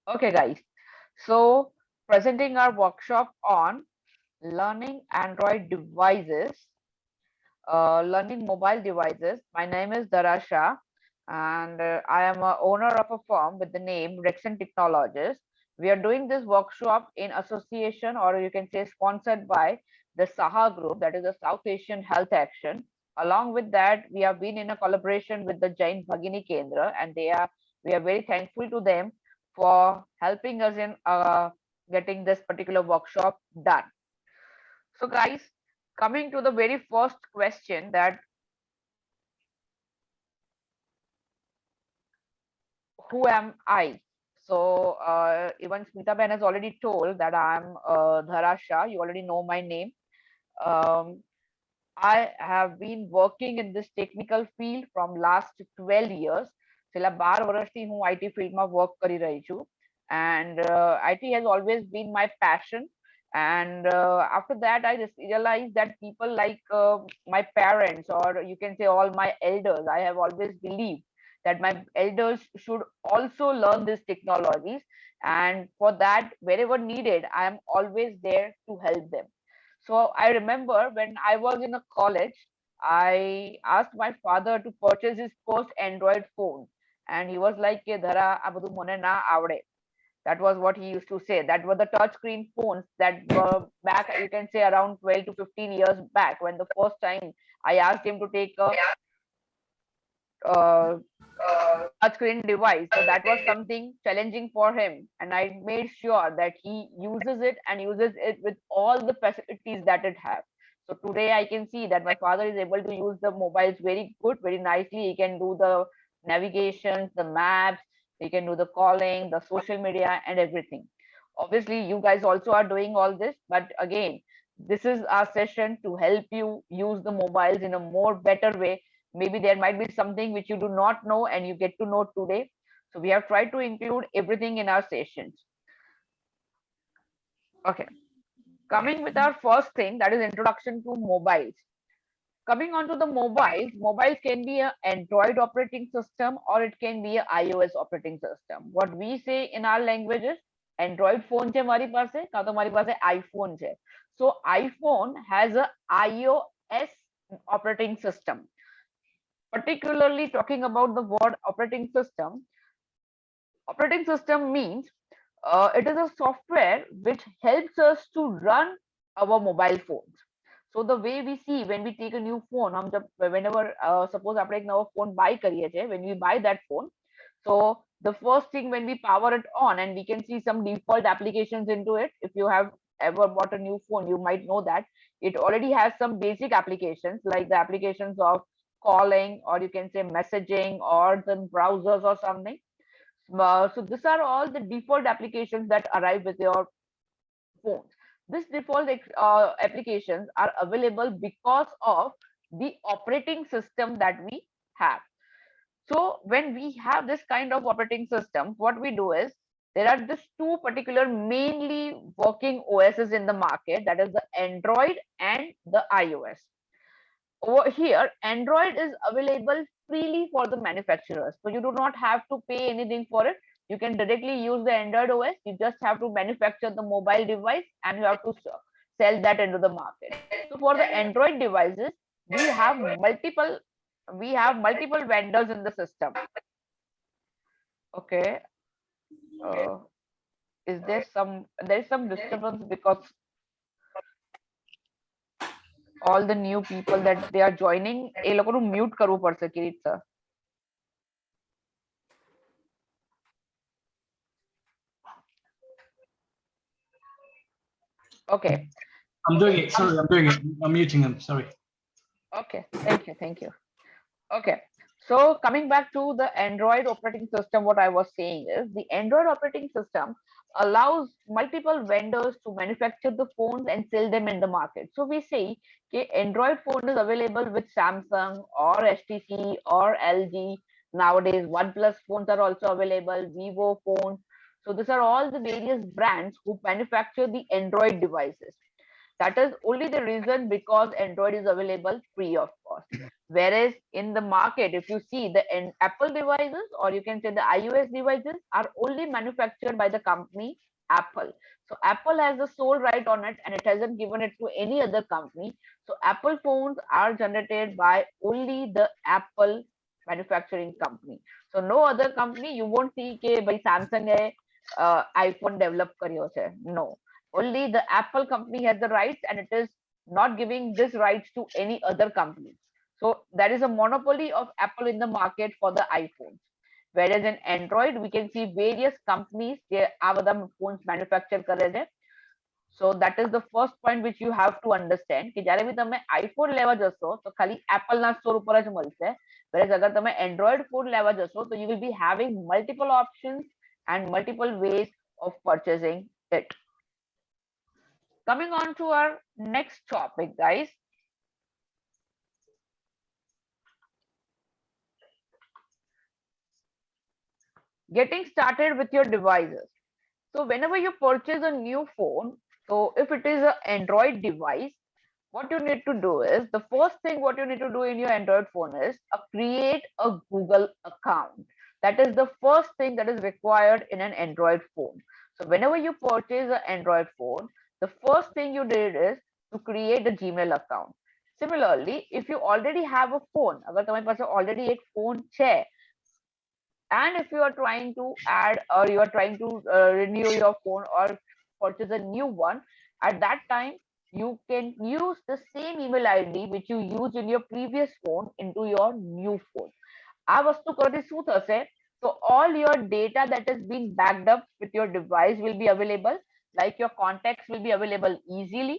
Okay, guys. So, presenting our workshop on learning Android devices, learning mobile devices. My name is Darasha, and I am a owner of a firm with the name Rexon Technologies. We are doing this workshop in association, or you can say sponsored by the Saha Group, that is the South Asian Health Action. Along with that, we have been in a collaboration with the Jain Bhagini Kendra, and we are very thankful to them for helping us in getting this particular workshop done. So, guys, coming to the very first question, that who am I? So, even Smita Ben has already told that I'm Dharasha. You already know my name. Um, I have been working in this technical field from last 12 years. છેલ્લા 12 વર્ષથી હું IT ફિલ્ડમાં work કરી રહી છું. And IT has always been my passion. And after that, I just realized that people like my parents, or you can say all my elders, I have always believed that my elders should also learn these technologies. And for that, wherever needed, I am always there to help them. So I remember when I was in a college, I asked my father to purchase his first Android phone. And he was like, "કે ધરા આ બધું મને ના આવડે." That was what he used to say. That were the touchscreen phones that were back, you can say around 12 to 15 years back, when the first time I asked him to take a uh, touchscreen device. So that was something challenging for him. And I made sure that he uses it and uses it with all the facilities that it has. So today I can see that my father is able to use the mobiles very good, very nicely. He can do the navigations, the maps, he can do the calling, the social media, and everything. Obviously, you guys also are doing all this, but again, this is our session to help you use the mobiles in a more better way. Maybe there might be something which you do not know and you get to know today. So we have tried to include everything in our sessions. Okay, coming with our first thing, that is introduction to mobiles. Coming on to the mobiles can be an Android operating system or it can be an iOS operating system. What we say in our language is Android phone છે મારી પાસે કાં તો મારી પાસે iPhone છે. So iPhone has a iOS operating system. Particularly talking about the word operating system means it is a software which helps us to run our mobile phones. So the way we see when we take a new phone, whenever suppose આપણે એક નવો phone buy કરીએ છીએ, when we buy that phone, so the first thing when we power it on and we can see some default applications into it. If you have ever bought a new phone, you might know that it already has some basic applications like the applications of calling, or you can say messaging, or the browsers or something. So these are all the default applications that arrive with your phones. These default applications are available because of the operating system that we have. So when we have this kind of operating system, what we do is there are these two particular mainly working OSs in the market, that is the Android and the iOS. Over here, Android is available freely for the manufacturers. So you do not have to pay anything for it. You can directly use the Android OS. You just have to manufacture the mobile device and you have to sell that into the market. So for the Android devices, we have multiple vendors in the system. Okay. Uh, is there is some disturbance because all the new people that they are joining, એ લોકોનું mute કરવું પડશે Kirit sir. Okay. I'm doing it. Sorry, I'm doing it. I'm muting them. Sorry. Okay. Thank you. Okay. So coming back to the Android operating system, what I was saying is the Android operating system allows multiple vendors to manufacture the phones and sell them in the market. So we say okay, Android phone is available with Samsung or HTC or LG. Nowadays, OnePlus phones are also available, Vivo phones. So these are all the various brands who manufacture the Android devices. That is only the reason because Android is available free of cost. Whereas in the market, if you see the Apple devices or you can say the iOS devices are only manufactured by the company Apple. So Apple has the sole right on it and it hasn't given it to any other company. So Apple phones are generated by only the Apple manufacturing company. So no other company you won't see કે ભાઈ Samsung એ iPhone develop કર્યો છે. No, only the Apple company has the rights and it is not giving this rights to any other company. So there is a monopoly of Apple in the market for the iPhones. Whereas in Android, we can see various companies જે આ બધા phones manufacture કરે છે. So that is the first point which you have to understand કે જ્યારે બી તમે iPhone લેવા જશો તો ખાલી Apple ના સ્ટોર ઉપર જ મળશે. Whereas અગર તમે Android phone લેવા જશો તો you will be having multiple options and multiple ways of purchasing it. Coming on to our next topic, guys. Getting started with your devices. So whenever you purchase a new phone, so if it is an Android device, what you need to do is the first thing what you need to do in your Android phone is create a Google account. That is the first thing that is required in an Android phone. So whenever you purchase an Android phone, the first thing you did is to create a Gmail account. Similarly, if you already have a phone, अगर तुम्हारे पास already एक phone है, and if you are trying to add or you are trying to renew your phone or purchase a new one, at that time you can use the same email id which you used in your previous phone into your new phone. આ વસ્તુ કરવાથી શું થશે? So all your data that is being backed up with your device will be available, like your contacts will be available easily.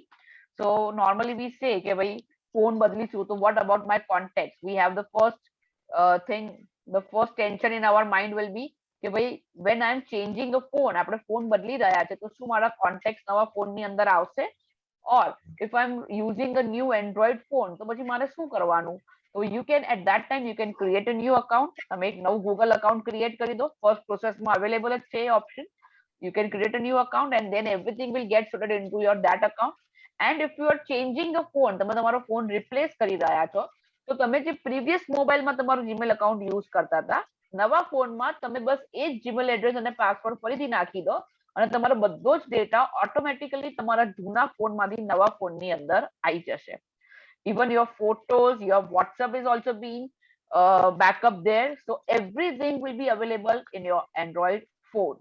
So normally we say કે ભાઈ phone બદલીશું, so what about my contacts? We have the first thing, the first tension in our mind will be કે ભાઈ when I'm changing a phone, આપણે phone બદલી રહ્યા છે તો શું મારા contacts નવા phone ની અંદર આવશે? Or if I'm using a new Android phone, તો પછી મારે શું કરવાનું? So you can at that time you can create a new account. તમે એક નવું Google account create કરી દો. First process માં available જ છે option. You can create a new account and then everything will get sorted into your that account. And if you are changing a phone, તમે તમારો phone replace કરી રહ્યા છો, તો તમે જે previous mobile માં તમારું Gmail account use કરતા હતા, નવા phone માં તમે બસ એ જ Gmail address અને password ફરીથી નાખી દો અને તમારો બધો જ ડેટા ઓટોમેટિકલી તમારા જૂના ફોન માંથી નવા ફોન ની અંદર આવી જશે. Even your photos, your WhatsApp is also being backup there. So everything will be available in your Android phone.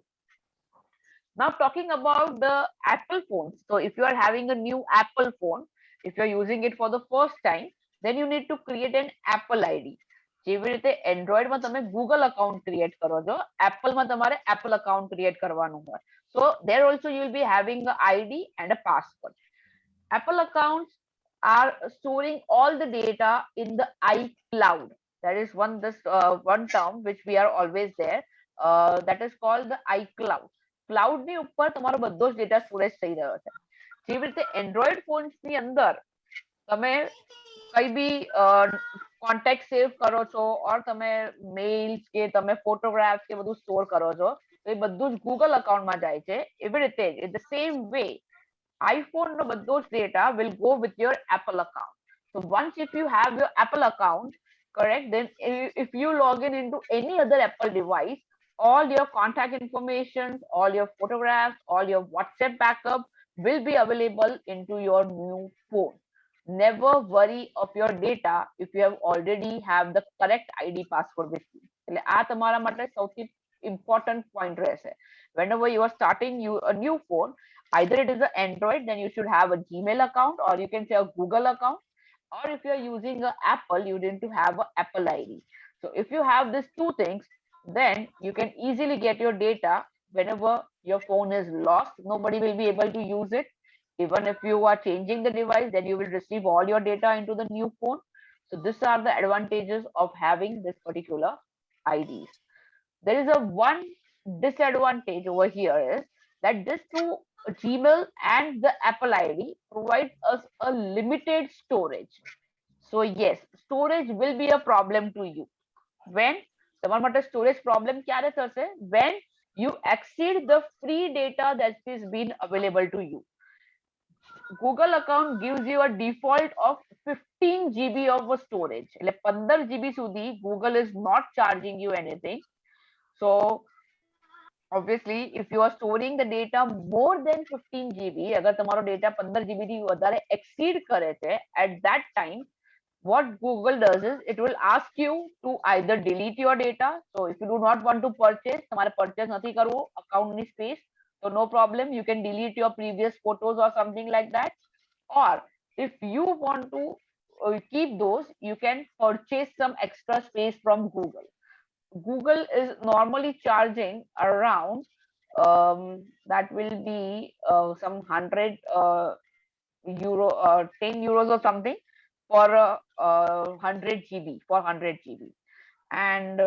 Now talking about the Apple phones. So if you are having a new Apple phone, if you are using it for the first time, then you need to create an Apple ID. જેવી રીતે Android માં તમે Google account create કરો છો, Apple માં તમારે Apple account create કરવાનું હોય. So there also you will be having an ID and a password. Apple accounts are storing all the data in the iCloud. That is one term which we are always there. That is called the iCloud. Cloud ની ઉપર તમારો બધો જ data storage થઈ રહ્યો છે. જેવી રીતે એન્ડ્રોઈડ ફોન્સ ની અંદર તમે કઈ બી કોન્ટેક્ટ સેવ કરો છો ઓર તમે મેઇલ્સ કે તમે ફોટોગ્રાફ્સ કે બધું સ્ટોર કરો છો, તો એ બધું જ ગૂગલ અકાઉન્ટમાં જાય છે. એવી રીતે in the same way iPhone no but those data will go with your Apple account. So once if you have your Apple account, correct, then if you log in into any other Apple device, all your contact information, all your photographs, all your WhatsApp backup will be available into your new phone. Never worry of your data if you have already have the correct ID password with you. એટલે આ તમારા માટે સૌથી important point રહેશે. Whenever you are starting a new phone, either it is an Android, then you should have a Gmail account or you can say a Google account. Or if you are using an Apple, you need to have an Apple ID. So if you have these two things, then you can easily get your data whenever your phone is lost. Nobody will be able to use it. Even if you are changing the device, then you will receive all your data into the new phone. So these are the advantages of having this particular IDs. There is a one disadvantage over here is that this two Gmail and the Apple ID provides us a limited storage. So yes, storage will be a problem to you. When તમારા માટે storage problem ક્યારે થશે? When you exceed the free data that is being available to you. Google account gives you a default of 15 GB of a storage. એટલે 15 GB સુધી Google is not charging you anything. So obviously, if you are storing the data more than 15 GB, अगर तुम्हारो data 15 GB થી વધારે exceed કરે છે, at that time, what Google does is it will ask you to either delete your data. So if you do not want to purchase, તમારે purchase નથી કરવું account ની space, so no problem, you can delete your previous photos or something like that. Or if you want to keep those, you can purchase some extra space from Google. Google is normally charging around that will be some 100 euro 10 euros or something for 100 GB, for 100 GB. And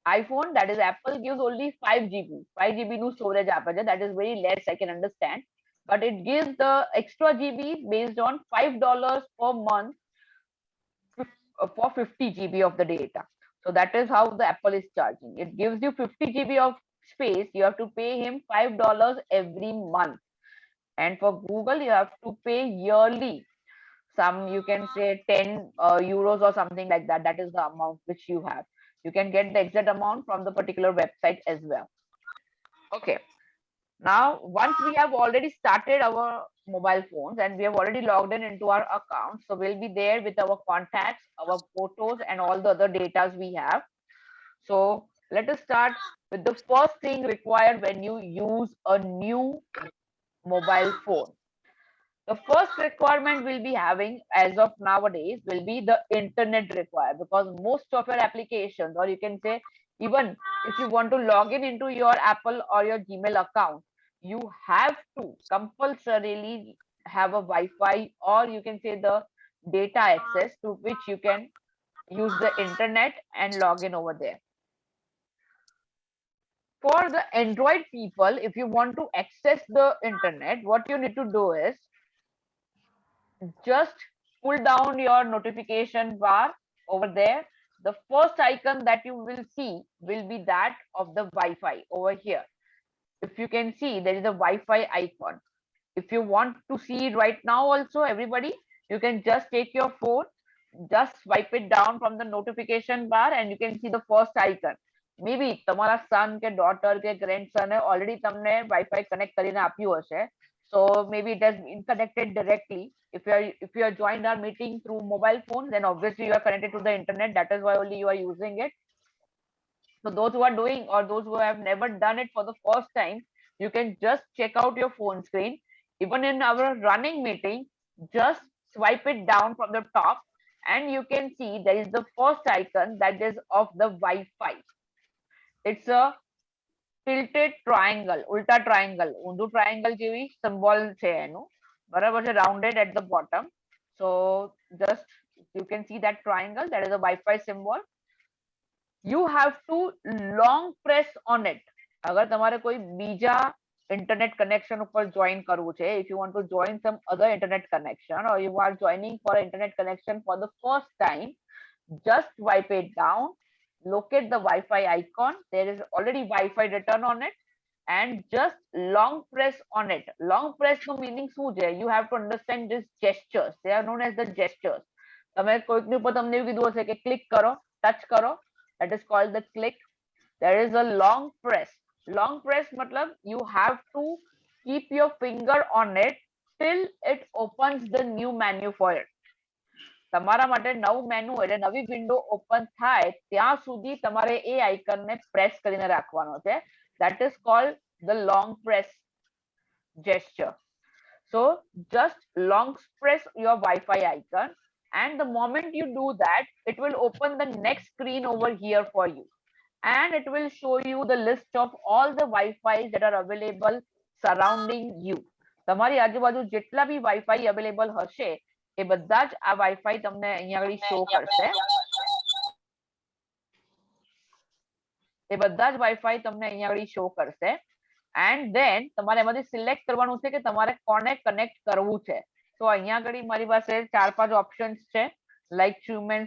iPhone, that is Apple, gives only 5 GB, 5 GB new storage આપે છે. That is very less, I can understand, but it gives the extra GB based on $5 per month for 50 GB of the data. So that is how the Apple is charging. It gives you 50 GB of space. You have to pay him $5 every month. And for Google, you have to pay yearly. Some, you can say 10 euros or something like that. That is the amount which you have. You can get the exact amount from the particular website as well. Okay. Now, once we have already started our mobile phones and we have already logged in into our account, so we'll be there with our contacts, our photos, and all the other data we have. So let us start with the first thing required when you use a new mobile phone. The first requirement we'll be having as of nowadays will be the internet required, because most of your applications, or you can say even if you want to log in into your Apple or your Gmail account, you have to compulsorily have a Wi-Fi, or you can say the data access to which you can use the internet and log in over there. For the Android people, if you want to access the internet, what you need to do is just pull down your notification bar over there. The first icon that you will see will be that of the Wi-Fi over here. If you can see, there is a Wi-Fi icon. If you want to see it right now also, everybody, you can just take your phone, just swipe it down from the notification bar, and you can see the first icon. Maybe તમારા son કે daughter કે grandson already તમને Wi-Fi connect કરીને આપ્યું હશે. So maybe it has been connected directly. If you are joined our meeting through mobile phone, then obviously you are connected to the internet. That is why only you are using it. So those who are doing, or those who have never done it for the first time, you can just check out your phone screen. Even in our running meeting, just swipe it down from the top, and you can see there is the first icon that is of the Wi-Fi. It's a tilted triangle, ulta triangle, ઊંધું triangle જેવી symbol છે એનું, બરાબર છે, rounded at the bottom. So just you can see that triangle, that is a Wi-Fi symbol. You have to long press on it. અગર તમારે કોઈ બીજા internet connection ઉપર join કરવું છે, if you want to join some other internet connection, or you are joining for internet connection for the first time, just swipe it down, locate the Wi-Fi icon. There is already Wi-Fi written on it, and just long press on it. Long press no meaning શું છે? You have to understand these gestures. They are known as the gestures. તમે કોઈકની ઉપર તમને એવું કીધું હશે કે click કરો, ટચ કરો, that is called the click. There is a long press. Long press matlab you have to keep your finger on it till it opens the new menu for it. તમારા માટે નવું menu એટલે નવી window open થાય ત્યાં સુધી તમારે એ આઇકનને press કરીને રાખવાનો છે. That is called the long press gesture. So just long press your Wi-Fi icon, and the moment you do that, it will open the next screen over here for you, and it will show you the list of all the Wi-Fi that are available surrounding you. તમારી આજુબાજુ જેટલા બી Wi-Fi available હશે એ બધા જ આ Wi-Fi તમને અહીંયા આગળ શો કરશે. એ બધા જ Wi-Fi તમને અહીંયા આગળ શો કરશે. And then તમારે એમાંથી સિલેક્ટ કરવાનું છે કે તમારે કોને કનેક્ટ કરવું છે. તો અહીંયા આગળ મારી પાસે 4-5 ઓપ્શન્સ છે, like Truman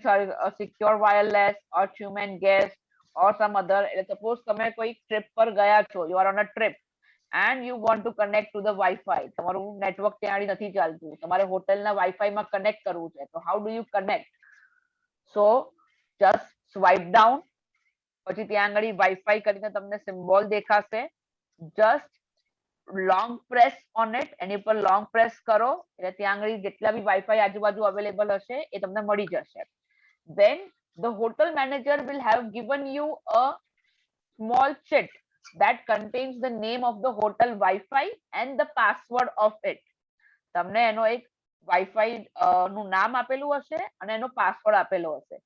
Secure Wireless or Truman Guest or some other. એટલે સપોઝ તમે કોઈ ટ્રીપ પર ગયા છો, you are on a trip, and you want to connect to the Wi-Fi. તમારું નેટવર્ક ત્યાં નથી ચાલતું, તમારે હોટલના વાઈફાઈ માં કનેક્ટ કરવું છે, તો how do you connect? So just swipe down, પછી ત્યાં આગળ વાઈફાઈ કરીને તમને સિમ્બોલ દેખાશે, just long press on it, એની પર long press કરો એટલે ત્યાં આગળ જેટલા બી વાઈફાઈ આજુબાજુ અવેલેબલ હશે એ તમને મળી જશે. Then the hotel manager will have given you a small sheet that contains the name of the hotel Wi-Fi and the password of it. તમને એનો એક વાઈફાઈ નું નામ આપેલું હશે અને એનો પાસવર્ડ આપેલો હશે.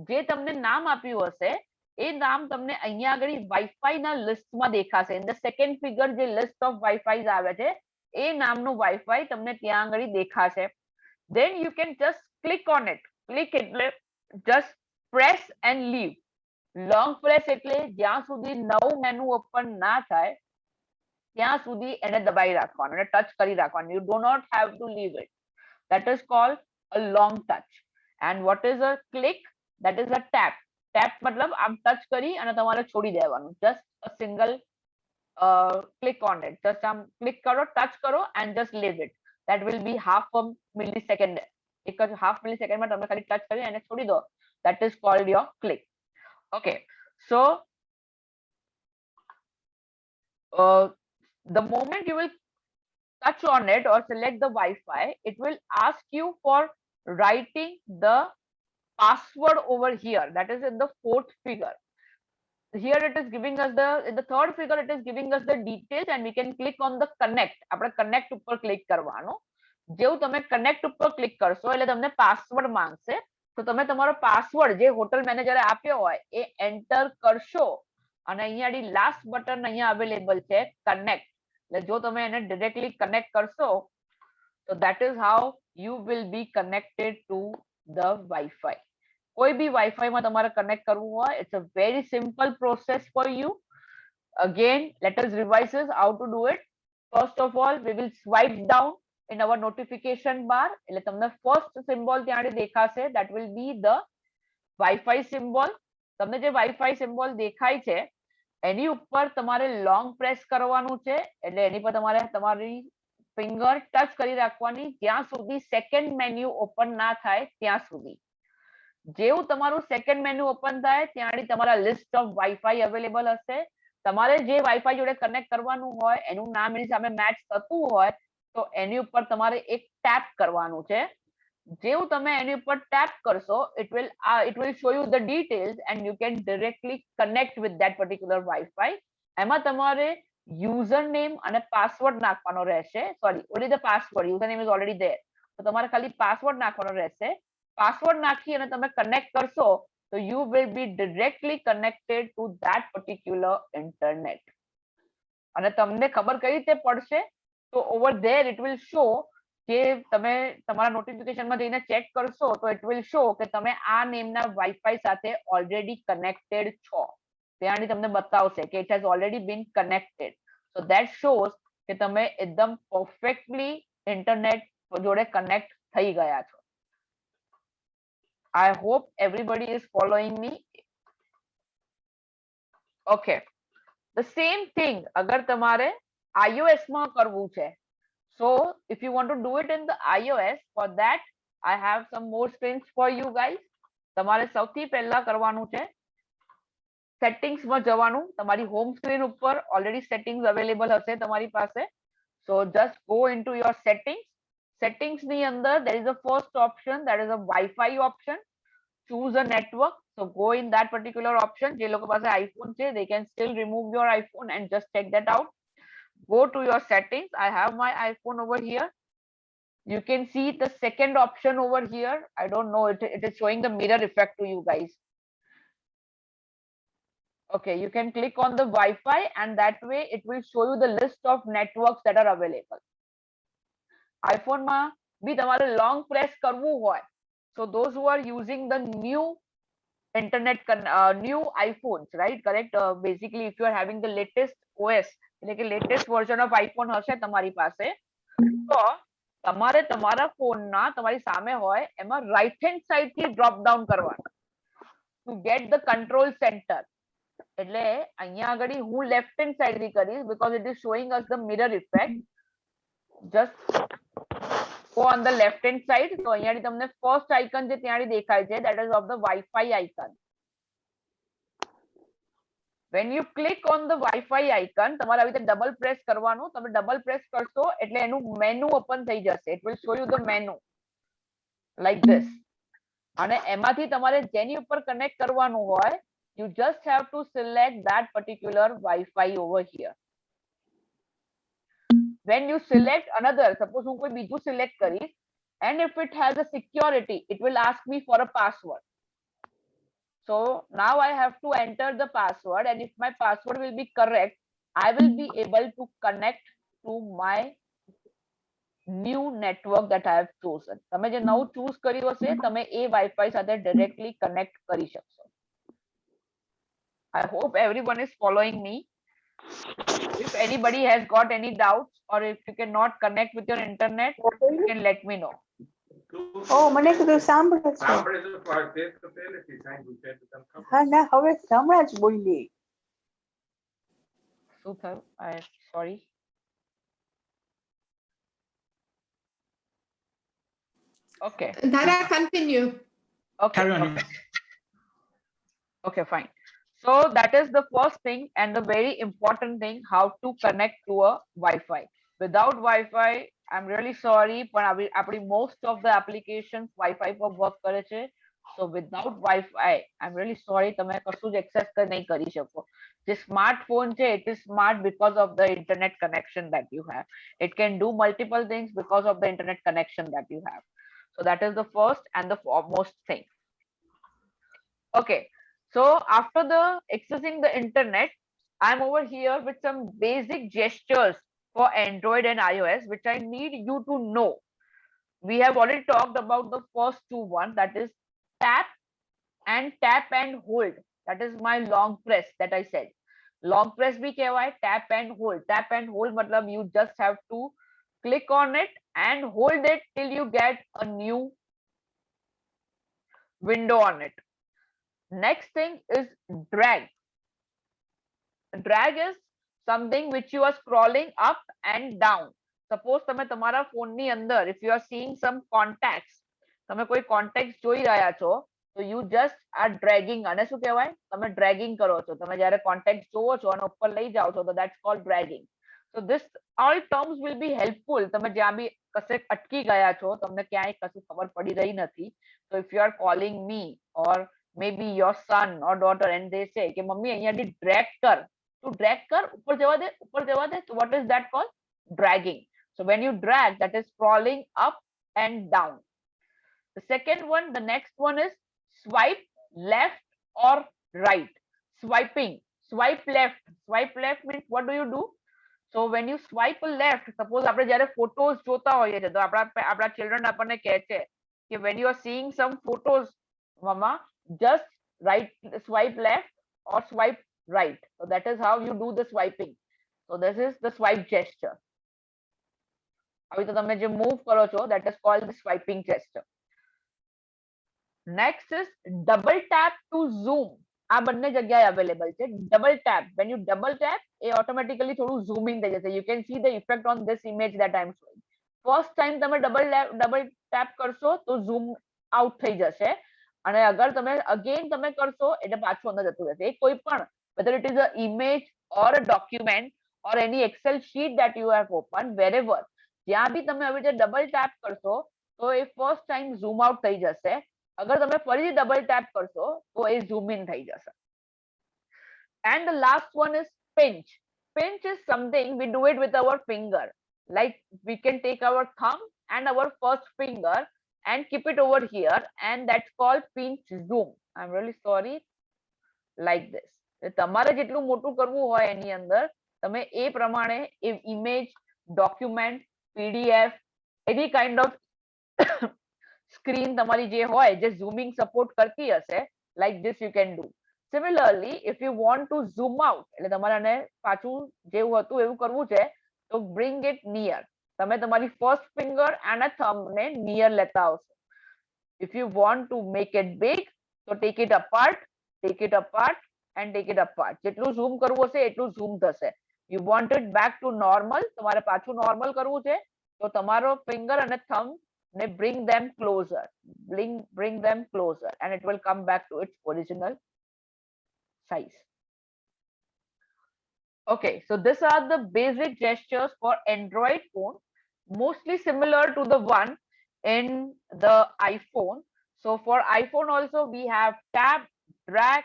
જે તમને નામ આપ્યું હશે એ નામ તમને અહીંયા આગળ વાઈફાઈ ના લિસ્ટ માં દેખાશે. ઇન ધ સેકન્ડ ફિગર જે લિસ્ટ ઓફ વાઈફાઈ આવે છે એ નામનું વાઈફાઈ તમને ત્યાં આગળ દેખાશે. Then you can just click on it. Click એટલે just press and leave. Long press એટલે જ્યાં સુધી નવું મેનુ ઓપન ના થાય ત્યાં સુધી એને દબાઈ રાખવાનું અને ટચ કરી રાખવાનું. You do not have to leave it. That is called a long touch. And what is a click? That is a tap. Tap मतलब આમ ટચ કરી અને તમારે છોડી દેવાનું. Just a single click on it. Just આમ click કરો, touch કરો and just leave it. That will be half a millisecond. એક જ half millisecond માં તમે ખાલી ટચ કરી અને છોડી દો. That is called your click. Okay, so the moment you will touch on it or select the Wi-Fi, it will ask you for writing the password over here. That is in the fourth figure. Here it is giving us in the third figure it is giving us the details and we can click on the connect. આપણે connect ઉપર click કરવાનું. જેવું તમે connect ઉપર click કરશો એટલે તમને password માંગશે. તો તમે તમારો પાસવર્ડ જે હોટલ મેનેજરે આપ્યો હોય એ એન્ટર કરશો અને અહીંયા લાસ્ટ બટન અહીંયા અવેલેબલ છે કનેક્ટ. એટલે જો તમે એને ડિરેક્ટલી કનેક્ટ કરશો તો that is how you will be connected to the Wi-Fi. કોઈ બી વાઈફાઈ માં તમારે કનેક્ટ કરવું હોય, it's a very simple process for you. Again, let us revise this how to do it. First of all, we will swipe down in our notification bar. એટલે તમને first symbol ત્યાં દેખાશે, that will be the Wi-Fi symbol. તમને જે Wi-Fi symbol દેખાય છે એની ઉપર તમારે long press કરવાનું છે. એટલે એની પર તમારે તમારી finger touch કરી રાખવાની જ્યાં સુધી second menu open ના થાય ત્યાં સુધી. જેવું તમારું second menu open થાય ત્યાં તમારા list of Wi-Fi available હશે. તમારે જે વાઈફાઈ જોડે કનેક્ટ કરવાનું હોય એનું નામ એની સામે મેચ થતું હોય તો એની ઉપર તમારે એક ટેપ કરવાનું છે. જેવું તમે એની ઉપર ટેપ કરશો it will show you the details and you can directly connect with that particular Wi-Fi. એમાં તમારે user name અને password નાખવાનો રહેશે. Sorry, only the password. User name is already there. તો તમારે ખાલી password નાખવાનો રહેશે. Password નાખી અને તમે connect કરશો so you will be directly connected to that particular internet. અને તમને ખબર કઈ રીતે પડશે? તો over there it will show કે તમે તમારા નોટિફિકેશન માં જઈને ચેક કરશો તો it will show કે તમે આ નેમના વાઈફાઈ સાથે ઓલરેડી કનેક્ટેડ છો. ત્યાં તમને બતાવશે કે it has already been connected. So that shows કે તમે એકદમ perfectly ઇન્ટરનેટ જોડે કનેક્ટ થઈ ગયા છો. I hope everybody is following me. Okay. The same thing અગર તમારે iOS માં કરવું છે. So if you want to do it in the iOS, for that I have some more screens for you guys. તમારે સૌથી પહેલા કરવાનું છે સેટિંગ્સ માં જવાનું. તમારી હોમ સ્ક્રીન ઉપર ઓલરેડી સેટિંગ્સ અવેલેબલ હશે તમારી પાસે. So just go into your settings. Settings ની અંદર there is a first option, that is a Wi-Fi option. Choose a network. So go in that particular option. જે લોકો પાસે iPhone છે they can still remove your iPhone and just check that out. Go to your settings. I have my iPhone over here. You can see the second option over here. I don't know, it is showing the mirror effect to you guys. Okay, you can click on the Wi-Fi and that way it will show you the list of networks that are available. iPhone માં બી તમારે long press કરવું હોય. So those who are using the new internet new iPhones, right? Correct. Basically, if you are having the latest OS, એટલે કે latest version of iPhone હશે તમારી પાસે, તો તમારે તમારા ફોનના તમારી સામે હોય એમાં right hand side થી drop down કરવાનું to get the control center. એટલે અહીંયા આગળ હું લેફ્ટ હેન્ડ સાઈડ થી કરીશ because it is showing us the mirror effect. Just go on the left hand side. તો અહીંયાથી તમને first icon જે ત્યાંથી દેખાય છે that is of the Wi-Fi icon. When you click on the Wi-Fi icon, તમારે આવી રીતે ડબલ પ્રેસ કરવાનું. તમે ડબલ પ્રેસ કરશો એટલે એનું મેનુ ઓપન થઈ જશે. It will show you the menu like this. અને એમાંથી તમારે જેની ઉપર કનેક્ટ કરવાનું હોય, you just have to select that particular Wi-Fi over here. When you select another, suppose હું કોઈ બીજું select કરીશ, and if it has a security, it will ask me for a password. So now I have to enter the password, and if my password will be correct, I will be able to connect to my new network that I have chosen. તમે જે નવું choose કર્યું હશે, તમે એ Wi-Fi સાથે directly connect કરી શકશો. I hope everyone is following me. If anybody has got any doubts, or if you cannot connect with your internet, you can let me know. મને કીધું સાંભળે છે. હા ના હવે હમણાં જ બોલી. શું થયું? Sorry. Okay. Dara, continue. Okay. Carry on. Okay. Okay, fine. So that is the first thing and the very important thing, how to connect to a Wi-Fi. Without Wi-Fi, I'm really sorry, but most of the applications Wi-Fi પર work કરે છે. So without Wi-Fi, I'm really sorry, તમે કશું જ access નહીં કરી શકો. જે smartphone છે, it is smart because of the internet connection that you have. It can do multiple things because of the internet connection that you have. So that is the first and the foremost thing. Okay. So after the accessing the internet, I'm over here with some basic gestures for Android and iOS, which I need you to know. We have already talked about the first two ones, that is tap and hold. That is my long press that I said. Long press bhi kehvay, tap and hold. Tap and hold matlab you just have to click on it and hold it till you get a new window on it. Next thing is drag. Drag is something which you are scrolling up and down. Suppose તમે તમારા phone ની અંદર, if you are seeing some contacts, તમે કોઈ contacts જોઈ રહ્યા છો, so you just are dragging. અને શું કહેવાય? તમે dragging કરો છો. તમે જ્યારે contacts જોવો છો અને ઉપર લઈ જાઓ છો, so that's called dragging. So this all terms will be helpful. તમે જ્યાં બી કશે અટકી ગયા છો, તમને ક્યાંય કશું ખબર પડી રહી નથી. So if you are calling me or maybe your son or daughter and they say कि मम्मी અહીંયાથી drag कर, to drag कर, ऊपर जवा दे. So what is that called? Dragging. So when you drag, that is scrolling up and down. The second one, the next one is swipe left or right. Swiping. Swipe left. Swipe left means what do you do? So when you swipe left, suppose આપણે જ્યારે photos જોતા હોઈએ છે, તો આપણા children આપણને કહે છે કે when you are seeing some photos, mama, just swipe left or swipe right. So that is how you do the swiping. So this is the swipe gesture. હવે તો તમે જે move કરો છો, that is called the swiping gesture. Next is double tap to zoom. આ બંને જગ્યાએ available છે. Double tap. When you double tap, it automatically થોડું zoom in થઈ જશે. You can see the effect on this image that I am showing. First time તમે double tap કરશો તો zoom out થઈ જશે. અને અગર તમે again તમે કરશો એટલે પાછું અંદર જતું રહેશે. એ કોઈ પણ, whether it is an image or a document or any Excel sheet that you have opened, wherever, જ્યાં બી તમે આવી રીતે double tap કરશો તો એ first time zoom out થઈ જશે. અગર તમે ફરીથી double tap કરશો તો એ zoom in થઈ જશે. And the last one is pinch. Pinch is something we do it with our finger. Like we can take our thumb and our first finger and keep it over here, and that's called pinch zoom. I'm really sorry. Like this. તમારે જેટલું મોટું કરવું હોય એની અંદર તમે એ પ્રમાણે image, document, PDF, any kind of screen તમારી જે હોય જે zooming support કરતી હશે, like this you can do. Similarly, if you want to zoom out, એટલે તમારે પાછું જેવું હતું એવું કરવું છે, તો bring it near. તમે તમારી first finger and a thumb ને near લેતા આવશો. If you want to make it big, so take it apart and take it apart. જેટલું zoom કરવું હશે એટલું zoom થશે. You want it back to normal, તમારે પાછું normal કરવું છે તો તમારો finger અને thumb ને bring them closer, bring them closer, and it will come back to its original size. Okay, so these are the basic gestures for Android phone, mostly similar to the one in the iPhone. So for iPhone also we have tap, drag,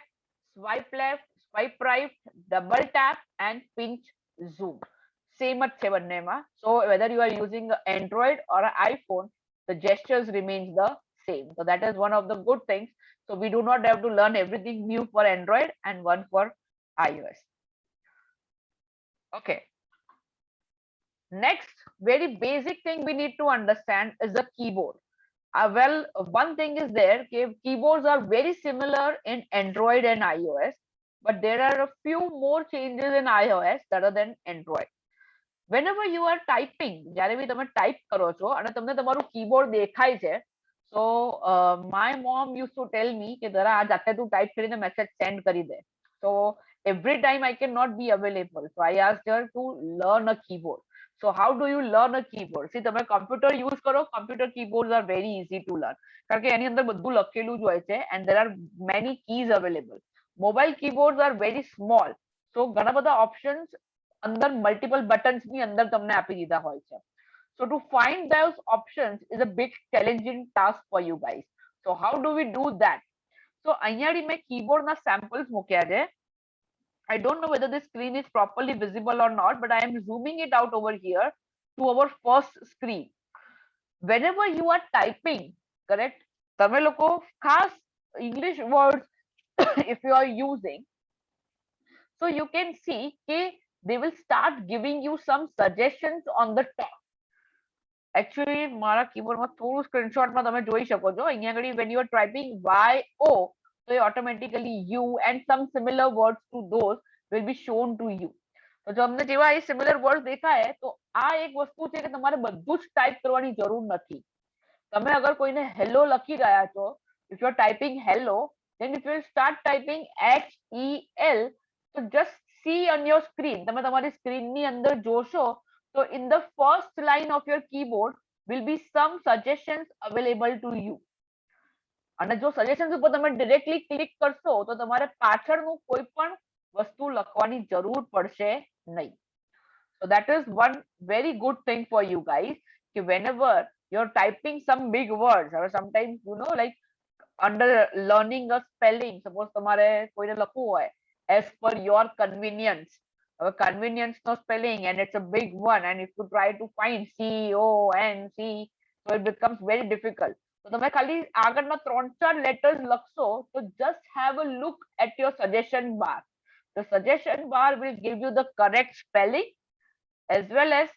swipe left, swipe right, double tap, and pinch zoom. Same at બંનેમાં. So whether you are using Android or an iPhone, the gestures remains the same. So that is one of the good things. So we do not have to learn everything new for Android and one for iOS. Okay. Next, very basic thing we need to understand is the keyboard. Well, one thing is there, okay, keyboards are very similar in Android and iOS, but there are a few more changes in iOS rather than Android. Whenever you are typing, જ્યારે બી તમે type કરો છો અને તમને તમારું keyboard દેખાય છે, so my mom used to tell me કે જરા આ જાતે તું type કરીને message send કરી દે. So every time I cannot be available, so I asked her to learn a keyboard. So how do you learn a keyboard? See, તમે computer use કરો, computer keyboards are very easy to learn કારણ કે એની અંદર બધું લખેલું જ હોય છે and there are many keys available. Mobile keyboards are very small, so ઘણા બધા options અંદર multiple buttons ની અંદર તમને આપી દીધા હોય છે. So to find those options is a big challenging task for you guys. So how do we do that? So અહીંયા મેં keyboard ના samples મૂક્યા છે. I don't know whether the screen is properly visible or not, but I am zooming it out over here to our first screen. Whenever you are typing, correct, તમે લોકો ખાસ English words if you are using, so you can see કે they will start giving you some suggestions on the top. Actually મારા કીબોર્ડમાં થોડું સ્ક્રીનશોટમાં તમે જોઈ શકો છો અહીંયા આગળ when you are typing YO, so automatically U and some similar words to those will be shown to you. તો જો તમને જેવા એ similar words દેખાય તો આ એક વસ્તુ છે કે તમારે બધું જ ટાઈપ કરવાની જરૂર નથી. તમે અગર કોઈને હેલો લખી રહ્યા છો, if you are typing hello, then if you start typing HEL, so just see on your screen, તમે તમારી સ્ક્રીન ની અંદર જોશો, so in the first line of your keyboard will be some suggestions available to you. અને જો suggestions ઉપર તમે directly click કરશો તો તમારે પાછળનું કોઈ પણ વસ્તુ લખવાની જરૂર પડશે નહીં. So that is one very good thing for you guys, कि whenever you're typing some big words or sometimes you know like under learning a spelling, suppose તમારે કોઈને લખવું હોય as per your convenience, convenience no spelling and it's a big one, and if you try to find CONC, so it becomes very difficult. So તમે ખાલી આગળના 3-4 letters લખશો, so just have a look at your suggestion bar. The suggestion bar will give you the correct spelling as well as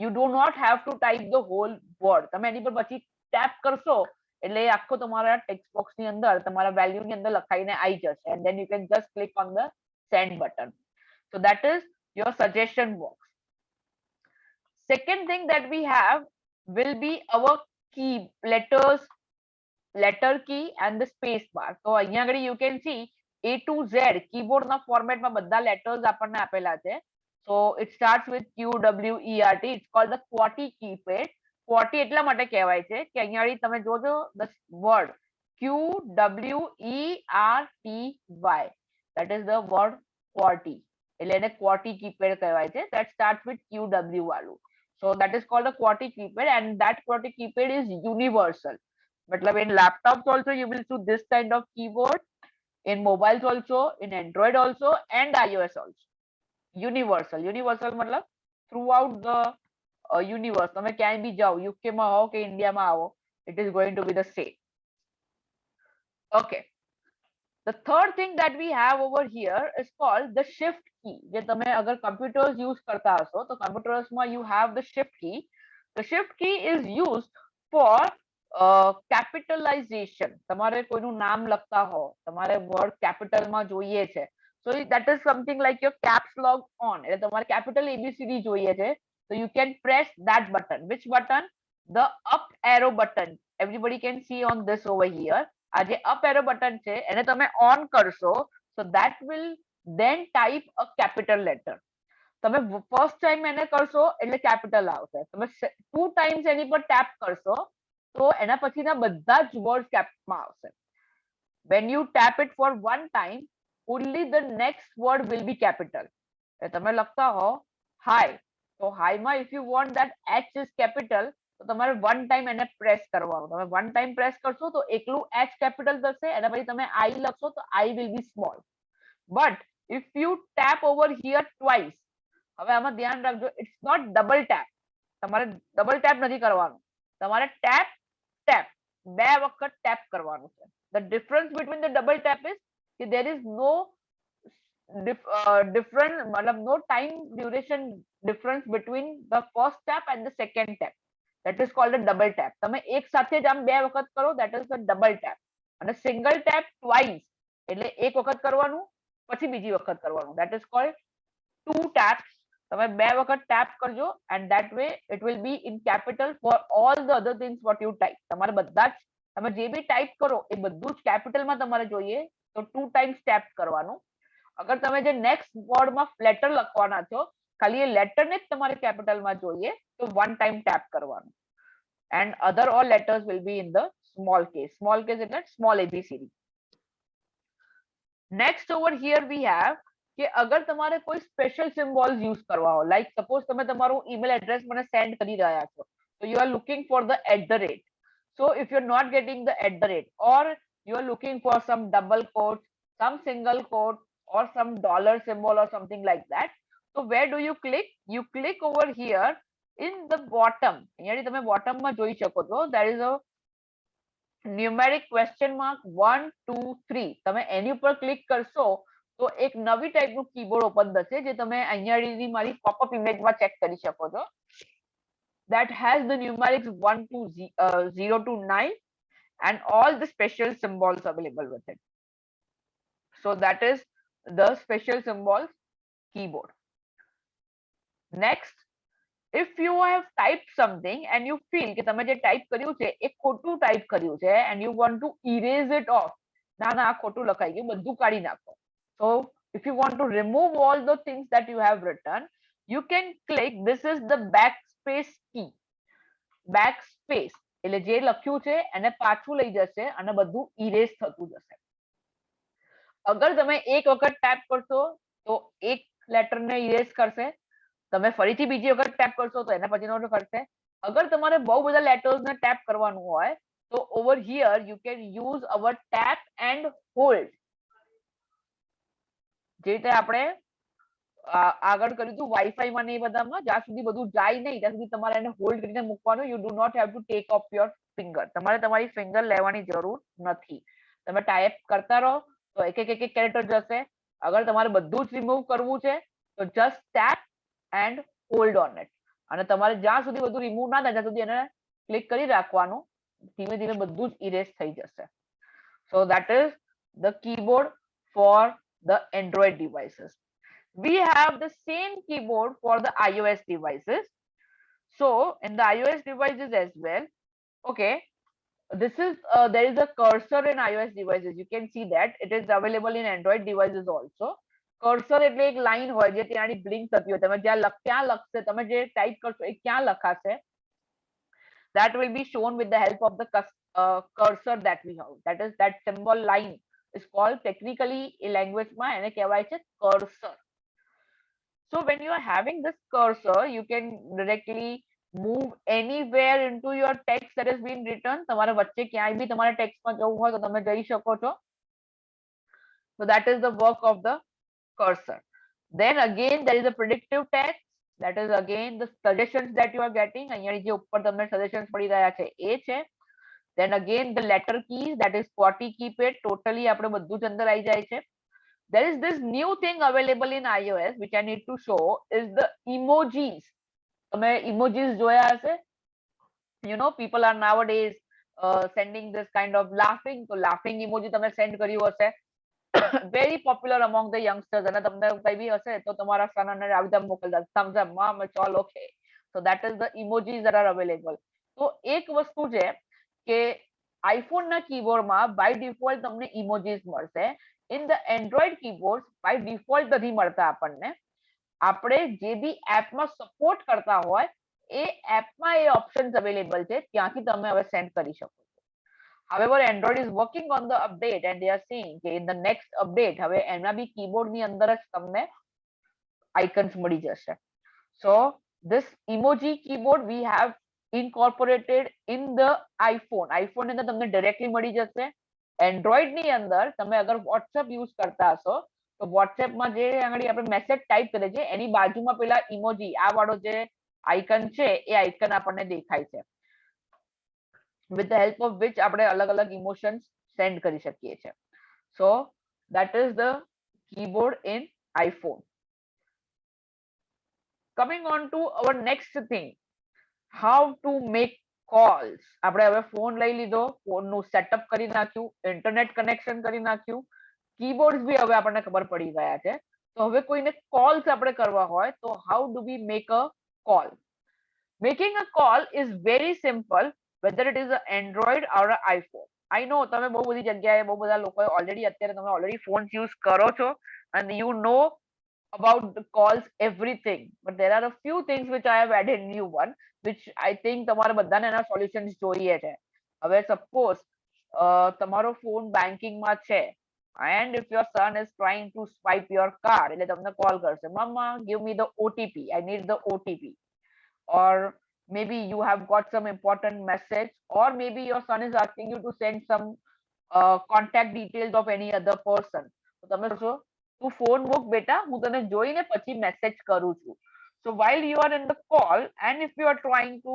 you do not have to type the whole word. તમે એની પર પછી tap કરશો એટલે આખો તમારા text box ની અંદર તમારા value ની અંદર લખાઈને આવી જશે, and then you can just click on the send button. So that is your suggestion box. Second thing that we have will be our key letters, letter key and the space bar. So અહીંયા આગળ you can see A to Z keyboard ના format માં બધા letters આપણને આપેલા છે. So it starts with QWERT. It's called the QWERTY keypad. QWERTY એટલા માટે કહેવાય છે કે અહીંયા તમે જોજો the word QWERTY, that is the word QWERTY. એટલે એને QWERTY keypad કહેવાય છે. That starts with QW વાળું. So that is called a QWERTY keypad, and that QWERTY keypad is universal. Matlab in laptops also you will see this kind of keyboard, in mobiles also, in Android also, and iOS also. Universal matlab throughout the universe, તમે ક્યાંય બી જાઓ, UK માં હો કે India માં આવો, it is going to be the same. Okay. The third thing that we have over here is called the shift key. જે તમે અગર computers use કરતા હશો તો computers માં you have the shift key. The shift key is used for capitalization. તમારે કોઈનું નામ લખતા હો, તમારે word capital માં જોઈએ છે, so that is something like your caps lock on, એટલે તમારે capital ABCD જોઈએ છે, so you can press that button. Which button? The up arrow button. Everybody can see on this over here. આ જે up arrow button છે એને તમે on કરશો so that will then type a capital letter. તમે first time એને કરશો એટલે કેપિટલ આવશે, તમે 2 ટાઈમ્સ એની પર ટેપ કરશો તો એના પછીના બધા જ વર્ડ કેપમાં આવશે. when you tap it for one time, only the next word will be capital. તમે લખતા હો hi, તો hi માં if you want that h is capital, તો તમારે one time એને પ્રેસ કરવાનું. તમે one time પ્રેસ કરશો તો એકલું h capital થશે, એના પછી તમે i લખશો તો i will be small. but if you tap over here twice, હવે આમાં ધ્યાન રાખજો, it's not double tap. તમારે ડબલ ટેપ નથી કરવાનું, તમારે ટેપ ટેપ બે વખત ટેપ કરવાનું છે. the difference between the double tap is that there is no different मतलब no time duration difference between the first tap and the second tap. that is called a double tap. તમે એક સાથે જ આમ બે વખત કરો, that is a double tap. અને single tap twice એટલે એક વખત કરવાનું પછી બીજી વખત કરવાનું, that is called two taps. તમે બે વખત ટેપ કરજો and that way it will be in capital for all the other things what you type. તમારે બધા જ તમે જે બી ટાઈપ કરો એ બધું જ કેપિટલમાં તમારે જોઈએ તો 2 ટાઈમ્સ ટેપ કરવાનું. અગર તમે જે નેક્સ્ટ વર્ડમાં લેટર લખવાના છો ખાલી એ લેટરને જ તમારે કેપિટલમાં જોઈએ તો 1 ટાઈમ ટેપ કરવાનું. and other all letters will be in the small case. small case એટલે small abcd. next over here we have કે અગર તમારે કોઈ સ્પેશિયલ સિમ્બોલ્સ યુઝ કરવા હોય, લાઈક સપોઝ તમે તમારું ઈમેલ એડ્રેસ મને સેન્ડ કરી રહ્યા છો તો you are looking for the @ so if you're not getting the @ or you are looking for some double quotes, some single quote or some dollar symbol or something like that, so where do you click? You click over here in the bottom. અહીંયા તમે bottom માં જોઈ શકો છો there is a numeric question mark 1 2 3. તમે એની ઉપર click કરશો તો એક નવી ટાઈપનું કીબોર્ડ ઓપન થશે જે તમે અહીંયાની મારી પોપઅપ ઇમેજમાં ચેક કરી શકો છો. that has the numerics 1 to 0 to 9 and all the special symbols available with it. so that is the special symbols keyboard. next, if you have typed something and you feel કે તમે જે type કર્યું છે એ ખોટું type કર્યું છે and you want to erase it off, ના ના આ ખોટું લખાઈ ગયું બધું કાઢી નાખો. so if you want to remove all the things that you have written, you can click, this is the backspace key. backspace એટલે જે લખ્યું છે એને પાછું લઈ જશે અને બધું ઇરેઝ થતું જશે. અગર તમે એક વખત ટેપ કરશો તો એક લેટરને ઇરેઝ કરશે, તમે ફરીથી બીજી વખત ટેપ કરશો તો એના પછીનો કરશે. અગર તમારે બહુ બધા લેટર્સને ટેપ કરવાનું હોય તો over here you can use our tap and hold. જે રીતે આપણે આગળ કર્યું હતું વાઈફાઈ માં ને એ બધામાં જ્યાં સુધી બધું જાય નહીં ત્યાં સુધી તમારે એને હોલ્ડ કરીને મૂકવાનું. You do not have to take off your finger. તમારે તમારી ફિંગર લેવાની જરૂર નથી. તમે ટાઈપ કરતા રહો તો એક એક કેરેક્ટર જશે. અગર તમારે બધું જ રિમૂવ કરવું છે તો just tap and hold on it. અને તમારે જ્યાં સુધી બધું રિમૂવ ના થાય ત્યાં સુધી એને ક્લિક કરી રાખવાનું. ધીમે ધીમે બધું જ ઇરેઝ થઈ જશે. So that is the keyboard for the Android devices. We have the same keyboard for the iOS devices. So in the iOS devices as well, okay, this is there is a cursor in iOS devices. You can see that it is available in Android devices also. Cursor એટલે એક line હોય જે ત્યાંની blink થતી હોય. તમે જ્યાં ક્યાં લખશે, તમે જે ટાઈપ કરશો એ ક્યાં લખાશે, that will be shown with the help of the cursor that we have. That is that symbol line is called technically in language માં એને કહેવાય છે cursor. So when you are having this cursor, you can directly move anywhere into your text that has been written. તમારે વચ્ચે ક્યાંય બી તમારે ટેક્સ્ટમાં જવું હોય તો તમે જઈ શકો છો. So that is the work of the cursor. Then again there is a predictive text. That is again the suggestions that you are getting. અહીંયાની જે ઉપર તમને suggestions પડી રહ્યા છે એ છે. Then again the letter keys, that is QWERTY keypad, totally આપણે બધું જ અંદર આવી જાય છે. There is this new thing available in iOS which I need to show is the emojis. તમે emojis જોયા હશે? You know, people are nowadays sending this kind of laughing, so laughing emoji તમે send કર્યું હશે. very popular among the youngsters. અને તમને કઈ બી હશે તો તમારા son અને આવી રીતે મોકલતા thumbs up mom it's all okay. So that is the emojis that are available. તો એક વસ્તુ છે કે આઈફોન ના કીબોર્ડ માં બાય ડિફોલ્ટ તમને ઇમોજીસ મળશે. in the Android keyboards by default નથી મળતા આપણને. આપણે જે બી એપમાં સપોર્ટ કરતા હોય એ એપમાં એ ઓપ્શન્સ અવેલેબલ છે, ત્યાંથી તમે હવે સેન્ડ કરી શકો છો. However, Android is working on the update and they are saying કે in the next update હવે એમના બી કીબોર્ડ ની અંદર જ તમને icons મળી જશે. So this emoji keyboard we have incorporated in the iPhone ની અંદર તમને directly મળી જશે. Android ની અંદર તમે અગર WhatsApp use કરતા હશો તો WhatsApp માં જે આગળ આપણે મેસેજ ટાઈપ કરે છે એની બાજુમાં પેલા ઇમોજી આ વાળો જે આઇકન છે એ આઇકન આપણને દેખાય છે, with the help of which આપણે અલગ-અલગ ઇમોશન્સ સેન્ડ કરી શકીએ છીએ. So that is the keyboard in iPhone. Coming on to our next thing, how to make calls. આપણે હવે ફોન લઈ લીધો, ફોનનું સેટઅપ કરી નાખ્યું, ઇન્ટરનેટ કનેક્શન કરી નાખ્યું, કીબોર્ડ્સ બી હવે આપણને ખબર પડી ગયા છે. તો હવે કોઈને કોલ્સ આપણે કરવા હોય તો how do we make a call? Making a call is very simple whether it is an Android or an iPhone. I know તમે બહુ બધી જગ્યાએ બહુ બધા લોકોએ ઓલરેડી અત્યારે તમે ઓલરેડી ફોન્સ યુઝ કરો છો and you know about the calls everything, but there are a few things which I have added new one which I think તમારે બધાને એના સોલ્યુશન્સ જોઈએ છે. હવે સપોઝ તમારો ફોન બેન્કિંગમાં છે and if your son is trying to swipe your card એટલે તમને કોલ કરશે, mama give me the OTP, I need the OTP. Or maybe you have got some important message, or maybe your son is asking you to send some contact details of any other person. તો તમે કહો તું phone મૂક બેટા, હું તને જોઈને પછી મેસેજ કરું છું. So while you are in the call and if you are trying to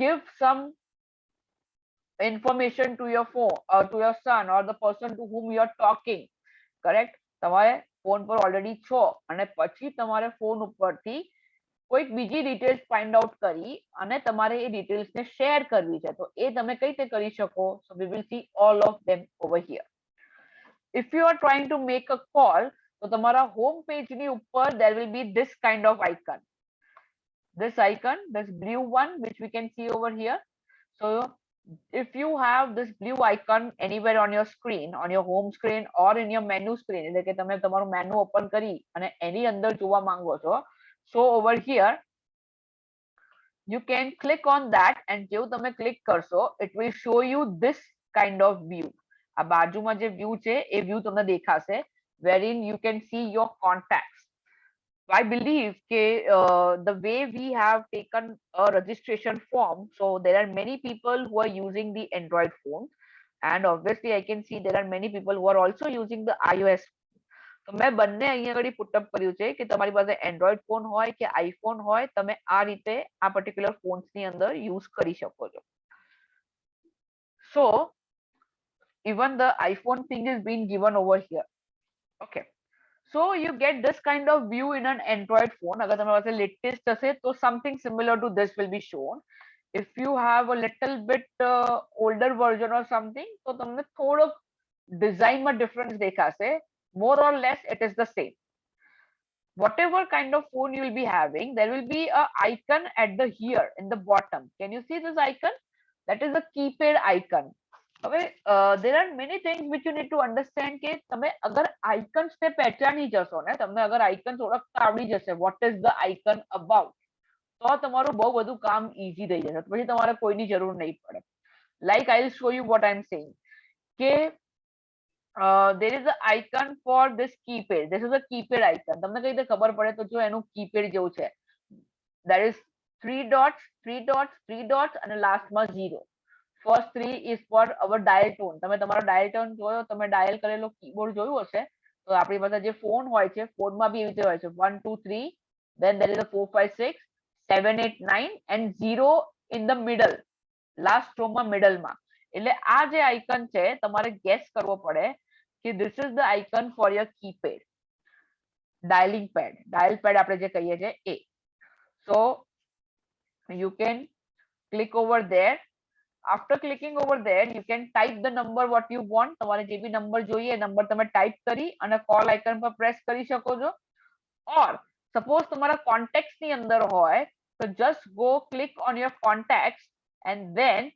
give some information to your phone or to your son or the person to whom you are talking, correct, તમારે phone પર already છો અને પછી તમારે phone ઉપરથી કોઈક બીજી details find out કરી અને તમારે એ ડિટેલ્સ ને શેર કરવી છે, તો એ તમે કઈ રીતે કરી શકો? So we will see all of them over here. If you are trying to make a call, તો તમારા હોમ પેજ ની ઉપર there will be this kind of icon, this blue one which we can see over here. So if you have this blue icon anywhere on your screen, on your home screen or in your menu screen, એટલે કે તમે તમારું menu open કરી અને એની અંદર જોવા માંગો છો, so over here you can click on that and જેવું તમે ક્લિક કરશો it will show you this kind of view. આ બાજુમાં જે વ્યૂ છે એ વ્યૂ તમને દેખાશે wherein you can see your contacts. I believe the way we have taken a registration form, so there are many people who are using the Android phone and obviously I can see there are many people who are also using the iOS. તો મેં બંને અહીંયા આગળ put up કર્યું છે કે તમારી પાસે એન્ડ્રોઈડ ફોન હોય કે આઈફોન હોય, તમે આ રીતે આ પર્ટિક્યુલર ફોન્સ ની અંદર યુઝ કરી શકો છો. So even the iPhone thing is being given over here. Okay, so you get this kind of view in an Android phone. अगर तुम्हारे पास latest हसे तो something similar to this will be shown. If you have a little bit older version or something, तो तुमने थोड़ा design में difference देखा से, more or less it is the same. Whatever kind of phone you will be having, there will be a icon at the here in the bottom. Can you see this icon? That is the keypad icon. હવે there are many things which you need to understand કે તમે અગર icons ને પહેચાની જશો ને, તમને અગર icons ઓળખતા આવડી જશે what is the icon about, તો તમારું બહુ બધું કામ ઈઝી થઈ જશે, પછી તમારે કોઈની જરૂર નહીં પડે. Like I'll show you what I'm saying કે there is an icon for this keypad. This is a keypad icon. તમને કઈ રીતે ખબર પડે? તો જો એનું keypad જેવું છે, there is three dots અને લાસ્ટમાં 0. First 3 is for our dial tone. તમે તમારો dial tone જોયો, તમે ડાયલ કરેલો કીબોર્ડ જોયું હશે તો આપણી પાસે જે ફોન હોય છે ફોનમાં બી એવી રીતે હોય છે 1 2 3, then there is a 4 5 6 7 8 9 and 0 in the middle, last row માં મિડલમાં. એટલે આ જે આઇકન છે તમારે ગેસ કરવો પડે કે this is the icon for your keypad, dialing pad, dial pad આપણે જે કહીએ છીએ એ. So you can click over there. After clicking over there, you can type the number what you want. તમારે જે બી નંબર જોઈએ એ નંબર તમે type કરી અને કોલ આઇકન પર પ્રેસ કરી શકો છો. or suppose તમારા contacts ની અંદર હોય તો just go click on your contacts and then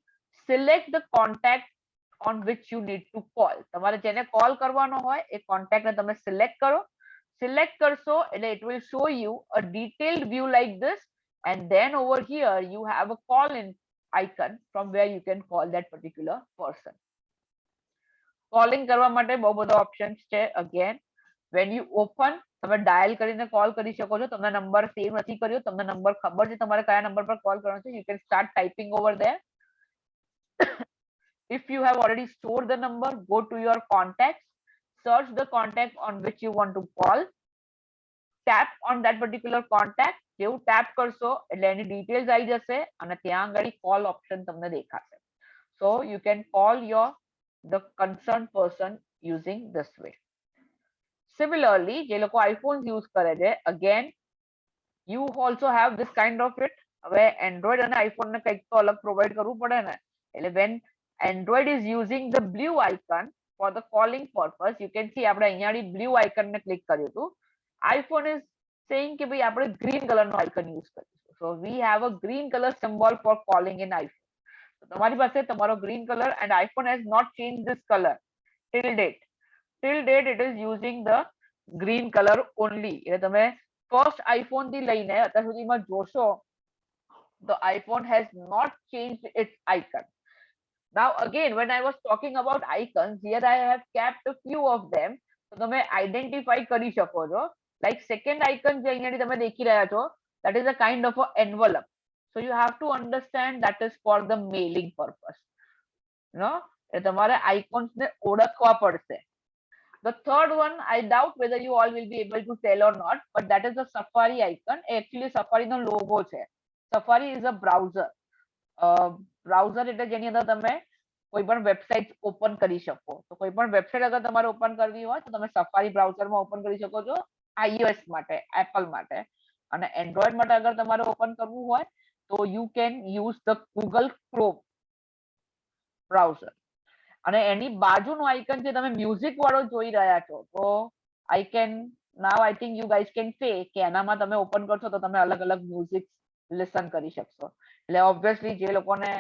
select the contact on which you need to call. તમારે જેને call કરવાનો હોય એ contact ને તમે select કરો. Select કરશો એટલે it will show you a detailed view like this, and then over here you have a call in icon from where you can call that particular person. Calling કરવા માટે બહુ બધા options છે. Again, when you open, તમે dial કરીને call કરી શકો છો. તમને નંબર સેવ નથી કર્યો, તમને નંબર ખબર છે તમારે કયા નંબર પર કોલ કરવાનો છે. You can start typing over there. If you have already stored the number, go to your contacts, search the contact on which you want to call, tap on that particular contact. જેવું tap કરશો એટલે એની details આવી જશે અને ત્યાં આગળ call option તમને દેખાશે. So you can call the concerned person using this way. Similarly, જે લોકો iPhones use કરે છે, again you also have this kind of it. હવે Android અને iPhone ને કંઈક તો અલગ provide કરવું પડે ને. એટલે when Android is using the blue icon for the calling purpose, you can see આપણે અહીંયાની blue icon ને click કર્યું હતું. iPhone is saying કે ભાઈ આપણે green color નો icon use કરીશું. So we have a green color symbol for calling in iPhone. So તમારી પાસે તમારો green color, and iPhone has not changed this color till date. Till date it is using the green color only. એટલે તમે first iPhone થી લઈને અત્યાર સુધીમાં જોશો the iPhone has not changed its icon. Now again, when I was talking about icons, here I have kept a few of them. So તમે identify કરી શકો છો. Like second icon જે અહીંયાથી તમે દેખી રહ્યા છો, that is a kind of a envelope. So you have to understand that is for the mailing purpose. No, તમારે icons ને ઓળખવા પડશે. The third one, I doubt whether you all will be able to tell or not, but that is the Safari icon. Actually, Safari no logo છે. Safari is a browser. Browser એટલે જેની અંદર તમે કોઈ પણ વેબસાઇટ ઓપન કરી શકો. તો કોઈ પણ વેબસાઇટ અગર તમારે ઓપન કરવી હોય તો તમે સફારી બ્રાઉઝરમાં ઓપન કરી શકો છો, iOS માટે, એપલ માટે. અને એન્ડ્રોઇડ માટે અગર તમારે ઓપન કરવું હોય તો you can use the Google Chrome browser. અને એની બાજુનું આઇકન જે તમે મ્યુઝિક વાળો જોઈ રહ્યા છો, તો I can now I think you guys can say કે એનામાં તમે ઓપન કરશો તો તમે અલગ અલગ મ્યુઝિક લિસન કરી શકશો. એટલે ઓબ્વિયસલી જે લોકોને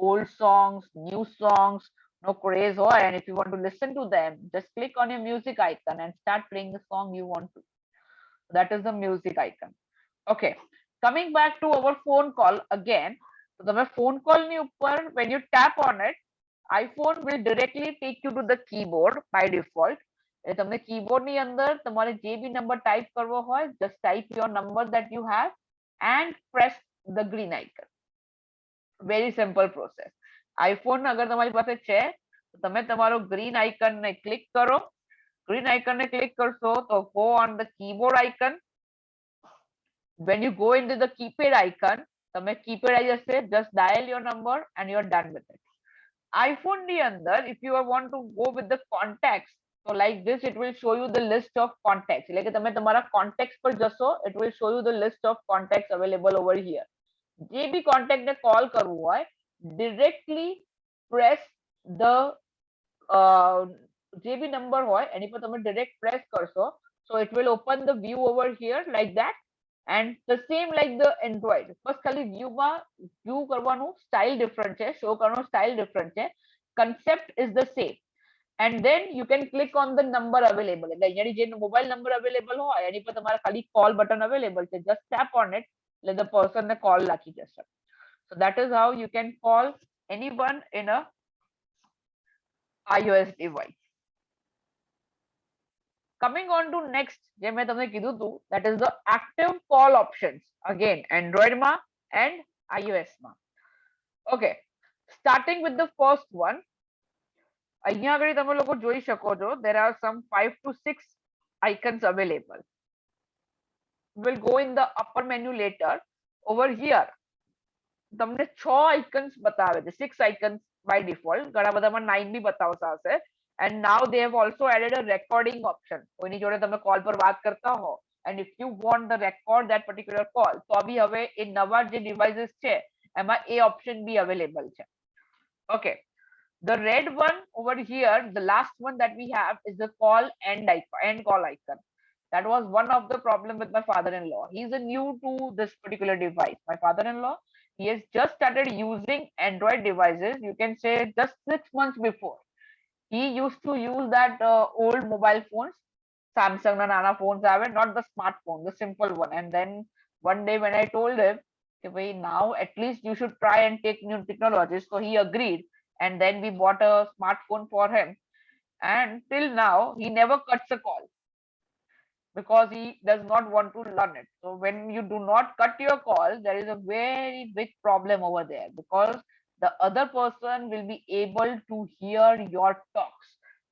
old songs, new songs, no craze હોય, and if you want to listen to them, just click on your music icon and start playing the song you want to. That is the music icon. Okay, coming back to our phone call again. તો તમે phone call ની ઉપર when you tap on it, iPhone will directly take you to the keyboard by default. એટલે તમને keyboard ની અંદર તમારે જે બી નંબર ટાઈપ કરવો હોય, just type your number that you have and press the green icon. Very simple process. iPhone અગર તમારી પાસે છે તો તમે તમારો green icon ને click કરો. Green icon ને click કરશો તો go on the keyboard icon. When you go into the keypad icon, તમે keypad આવી જશે, just dial your number and you're done with it. iPhone ની અંદર if you want to go with the contacts, so like this it will show you the list of contacts. એટલે કે તમે તમારા contacts પર જશો, it will show you the list of contacts available over here. જે બી contact ને call કરવું હોય, directly press the જે બી નંબર હોય એની પર તમે direct press કરશો, so it will open the view over here like that, and the same like the Android. બસ ખાલી view માં view કરવાનું style different છે, show કરવાનો style different છે, concept is the same. And then you can click on the number available. એટલે અહીંયાની જે mobile number available હોય એની પર તમારે ખાલી call button available છે, just tap on it. Let the person the call lucky just. So that is how you can call anyone in a iOS device. Coming on to next, જે મેં તમને કીધું હતું, that is the active call options. Again, Android માં and iOS માં. Okay, starting with the first one. અહીંયા આગળ તમે લોકો જોઈ શકો છો, there are some 5 to 6 icons available. We'll go in the upper menu later. Over here તમને 6 icons બતાવે છે, 6 icons by default. ઘણા બધામાં 9 બી બતાવતા હશે. And now they have also added a recording option. કોઈની જોડે તમે કોલ પર વાત કરતા હો, and if you want the record that particular call, તો બી હવે એ નવા જે devices છે એમાં એ option બી available છે. Okay, the red one over here, the last one that we have is the call end icon, end call icon. That was one of the problem with my father-in-law. He's a new to this particular device. My father-in-law, he has just started using Android devices, you can say just 6 months before. He used to use that old mobile phones, Samsung and Nana phones have it, not the smartphone, the simple one. And then one day when I told him, "Okay, bhai, now at least you should try and take new technologies," so he agreed. And then we bought a smartphone for him. And till now, he never cuts a call because he does not want to learn it. So when you do not cut your call, there is a very big problem over there because the other person will be able to hear your talks.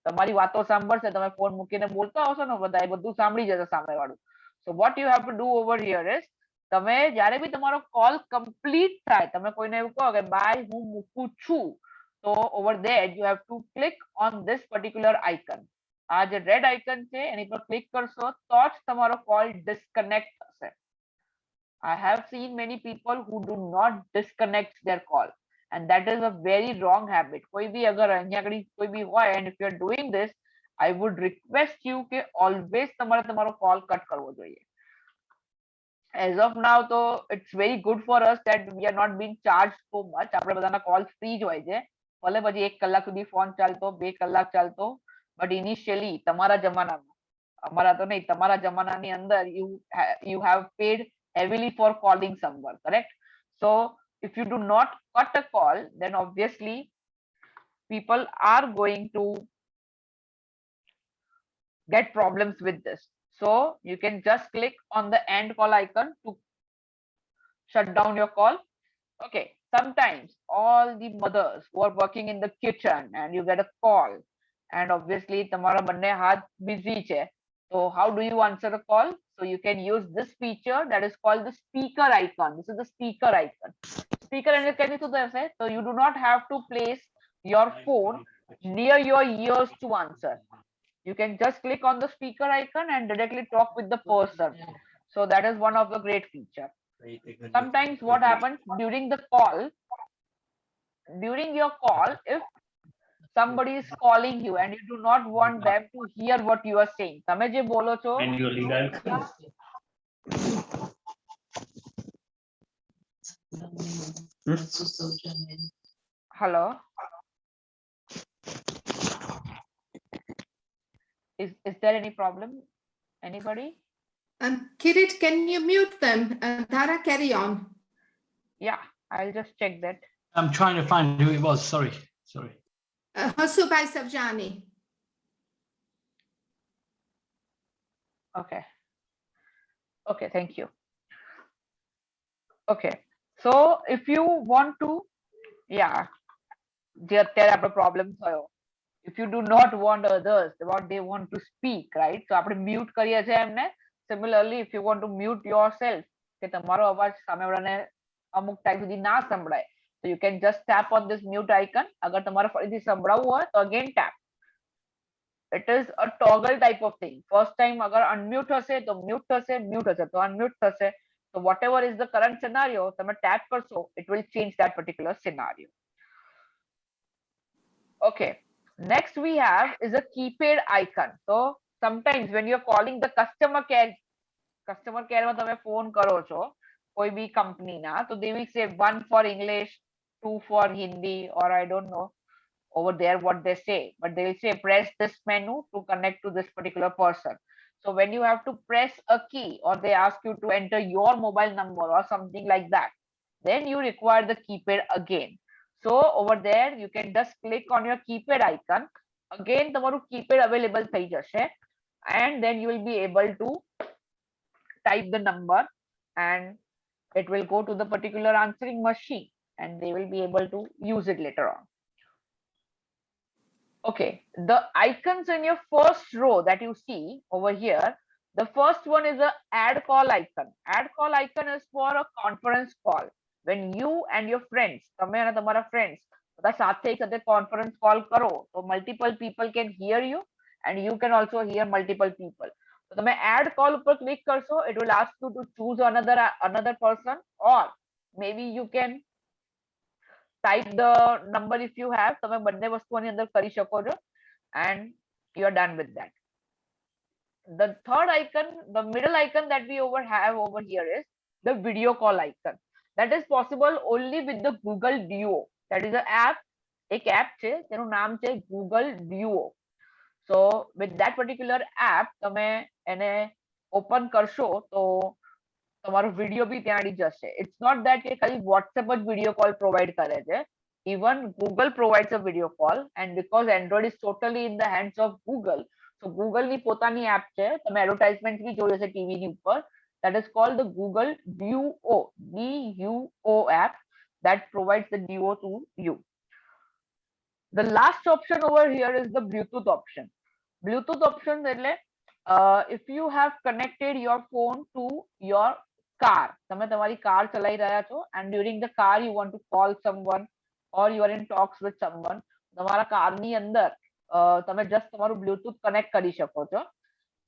તમારી વાતો સાંભળશે, તમે phone મૂકીને બોલતા હશો ને બધા એ બધું સાંભળી જશે સામેવાળું. So what you have to do over here is તમે જ્યારે બી તમારો કોલ કમ્પ્લીટ થાય, તમે કોઈને એવું કહો કે બાય હું મૂકું છું, તો over there you have to click on this particular icon. આ જે રેડ આઇકન છે એની પર ક્લિક કરશો તો જ તમારો કોલ ડિસ્કનેક્ટ થશે. I have seen many people who do not disconnect their call, and that is a very wrong habit. કોઈ બી અગર અહીંયા આગળ કોઈ બી હોય and if you are doing this, I would request you કે always તમારે તમારો call cut કરવો જોઈએ. As of now, તો it's very good for us that we are not being charged so much. આપણે બધાના calls free જ હોય છે. ભલે પછી 1 કલાક સુધી ફોન ચાલતો, 2 કલાક ચાલતો, but initially તમારા જમાનામાં, અમારા તો નહીં, તમારા જમાનાની અંદર you have paid heavily for calling someone, correct? So if you do not cut a call, then obviously people are going to get problems with this. So you can just click on the end call icon to shut down your call. Okay, sometimes all the mothers who are working in the kitchen and you get a call and obviously તમારા બંને હાથ busy છે, so how do you answer a call? So you can use this feature that is called the speaker icon. This is the speaker icon. Speaker and so you do not have to place your phone near your ears to answer. You can just click on the speaker icon and directly talk with the person. So that is one of the great feature. Sometimes what happens during the call, during your call, if somebody is calling you and you do not want them to hear what you are saying, તમે જે બોલો છો, hello, is there any problem? Anybody? Kirit, can you mute them? Tara, carry on. Yeah, I'll just check that. I'm trying to find who it was. Sorry. Hasubai Savjani. Okay. Okay, thank you. Okay, so if you want to, yeah, there are problems. If you do not want others, what they want to speak, right? So આપણે mute કરીએ છીએ એમને. Similarly, if you want to mute yourself, કે તમારો અવાજ સામેવાળાને અમુક time સુધી ના સંભળાય, so you can just tap on this mute icon. અગર તમારે ફરીથી સંભળાવવું હોય તો again tap. It is a toggle type of thing. First time અગર unmute હશે તો mute થશે, mute હશે તો unmute થશે. So whatever is the current scenario, તમે tap કરશો, it will change that particular scenario. Okay, next we have is a keypad icon. So sometimes when you're calling the customer care માં તમે phone કરો છો કોઈ બી કંપનીના, તો they will say 1 for English, 2 for Hindi, or I don't know over there what they say, but they will say press this menu to connect to this particular person. So when you have to press a key or they ask you to enter your mobile number or something like that, then you require the keypad again. So over there you can just click on your keypad icon. Again તમારું keypad available થઈ જશે, and then you will be able to type the number and it will go to the particular answering machine and they will be able to use it later on. Okay, the icons in your first row that you see over here, the first one is a add call icon. Add call icon is for a conference call. When you and your friends, તમે અને તમારા friends બધા સાથે સાથે conference call કરો, so multiple people can hear you and you can also hear multiple people. So તમે add call ઉપર click કરશો, it will ask you to choose another person, or maybe you can type the number if you have. તમે બંને વસ્તુઓની અંદર કરી શકો છો and you are done with that. The third icon, the middle icon that we have over here is the video call icon. that is possible only with the Google Duo. That is an app, એક app છે તેનું નામ છે Google Duo. So with that particular app તમે એને open કરશો તો તમારો વિડિયો બી ત્યાં જશે. It's not that કે ખાલી WhatsApp જ વિડિયો કોલ પ્રોવાઈડ કરે છે. Even Google provides a video call, and because Android is totally in the hands of Google, so Google ની પોતાની app છે, તમે એડવર્ટાઇઝમેન્ટ બી જોઈ હશે ટીવી ની ઉપર. That is called the Google Duo, DUO app that provides the Duo to you. The last option over here is the Bluetooth option. Bluetooth option એટલે if you have connected your phone to your car, તમે તમારી car ચલાઈ રહ્યા છો and during the car you want to call someone or you are in talks with someone, તમારા કારની અંદર તમે just તમારું બ્લૂટૂથ કનેક્ટ કરી શકો છો.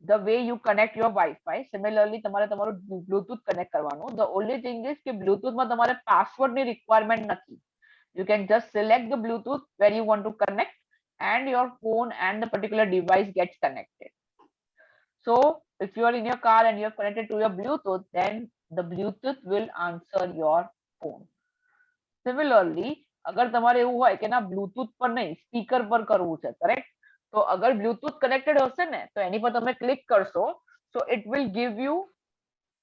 The way you connect your Wi-Fi, similarly તમારે તમારું બ્લૂટૂથ કનેક્ટ કરવાનું. The only thing is કે બ્લૂટૂથમાં તમારે પાસવર્ડની રિક્વાયરમેન્ટ નથી. You can just select the Bluetooth where you want to connect and your phone and the particular device gets connected. So if you are in your car and you are connected to your Bluetooth, then the Bluetooth will answer your phone. Similarly, अगर તમારે એવું હોય કે ના Bluetooth પર નહીં speaker પર કરવું છે, કરેક્ટ? તો અગર બ્લૂટૂથ કનેક્ટેડ હશે ને તો એની પર તમે ક્લિક કરશો, so it will give you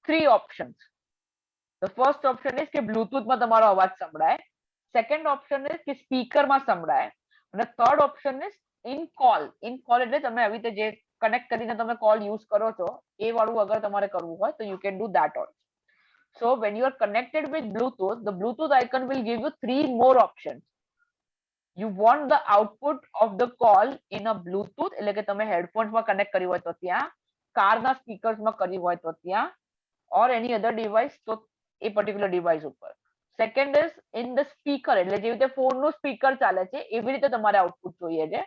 3 options. The first option is કે બ્લૂટૂથમાં તમારો અવાજ સંભળાય. Second option is કે સ્પીકરમાં સંભળાય. અને third option is in call. In call એટલે તમે આવી રીતે જે કનેક્ટ કરીને તમે કોલ યુઝ કરો છો એ વાળું અગર તમારે કરવું હોય તો you can do that also. So when you are connected with Bluetooth, the Bluetooth icon will give you 3 more options. You want the output of the call in a Bluetooth, એટલે કે તમે headphones માં connect કર્યું હોય તો ત્યાં, કારના speakers માં કર્યું હોય તો ત્યાં, or any other device, તો એ particular device ઉપર. Second is in the speaker, એટલે જેવી રીતે phone નું speaker ચાલે છે એવી રીતે તમારે output જોઈએ છે.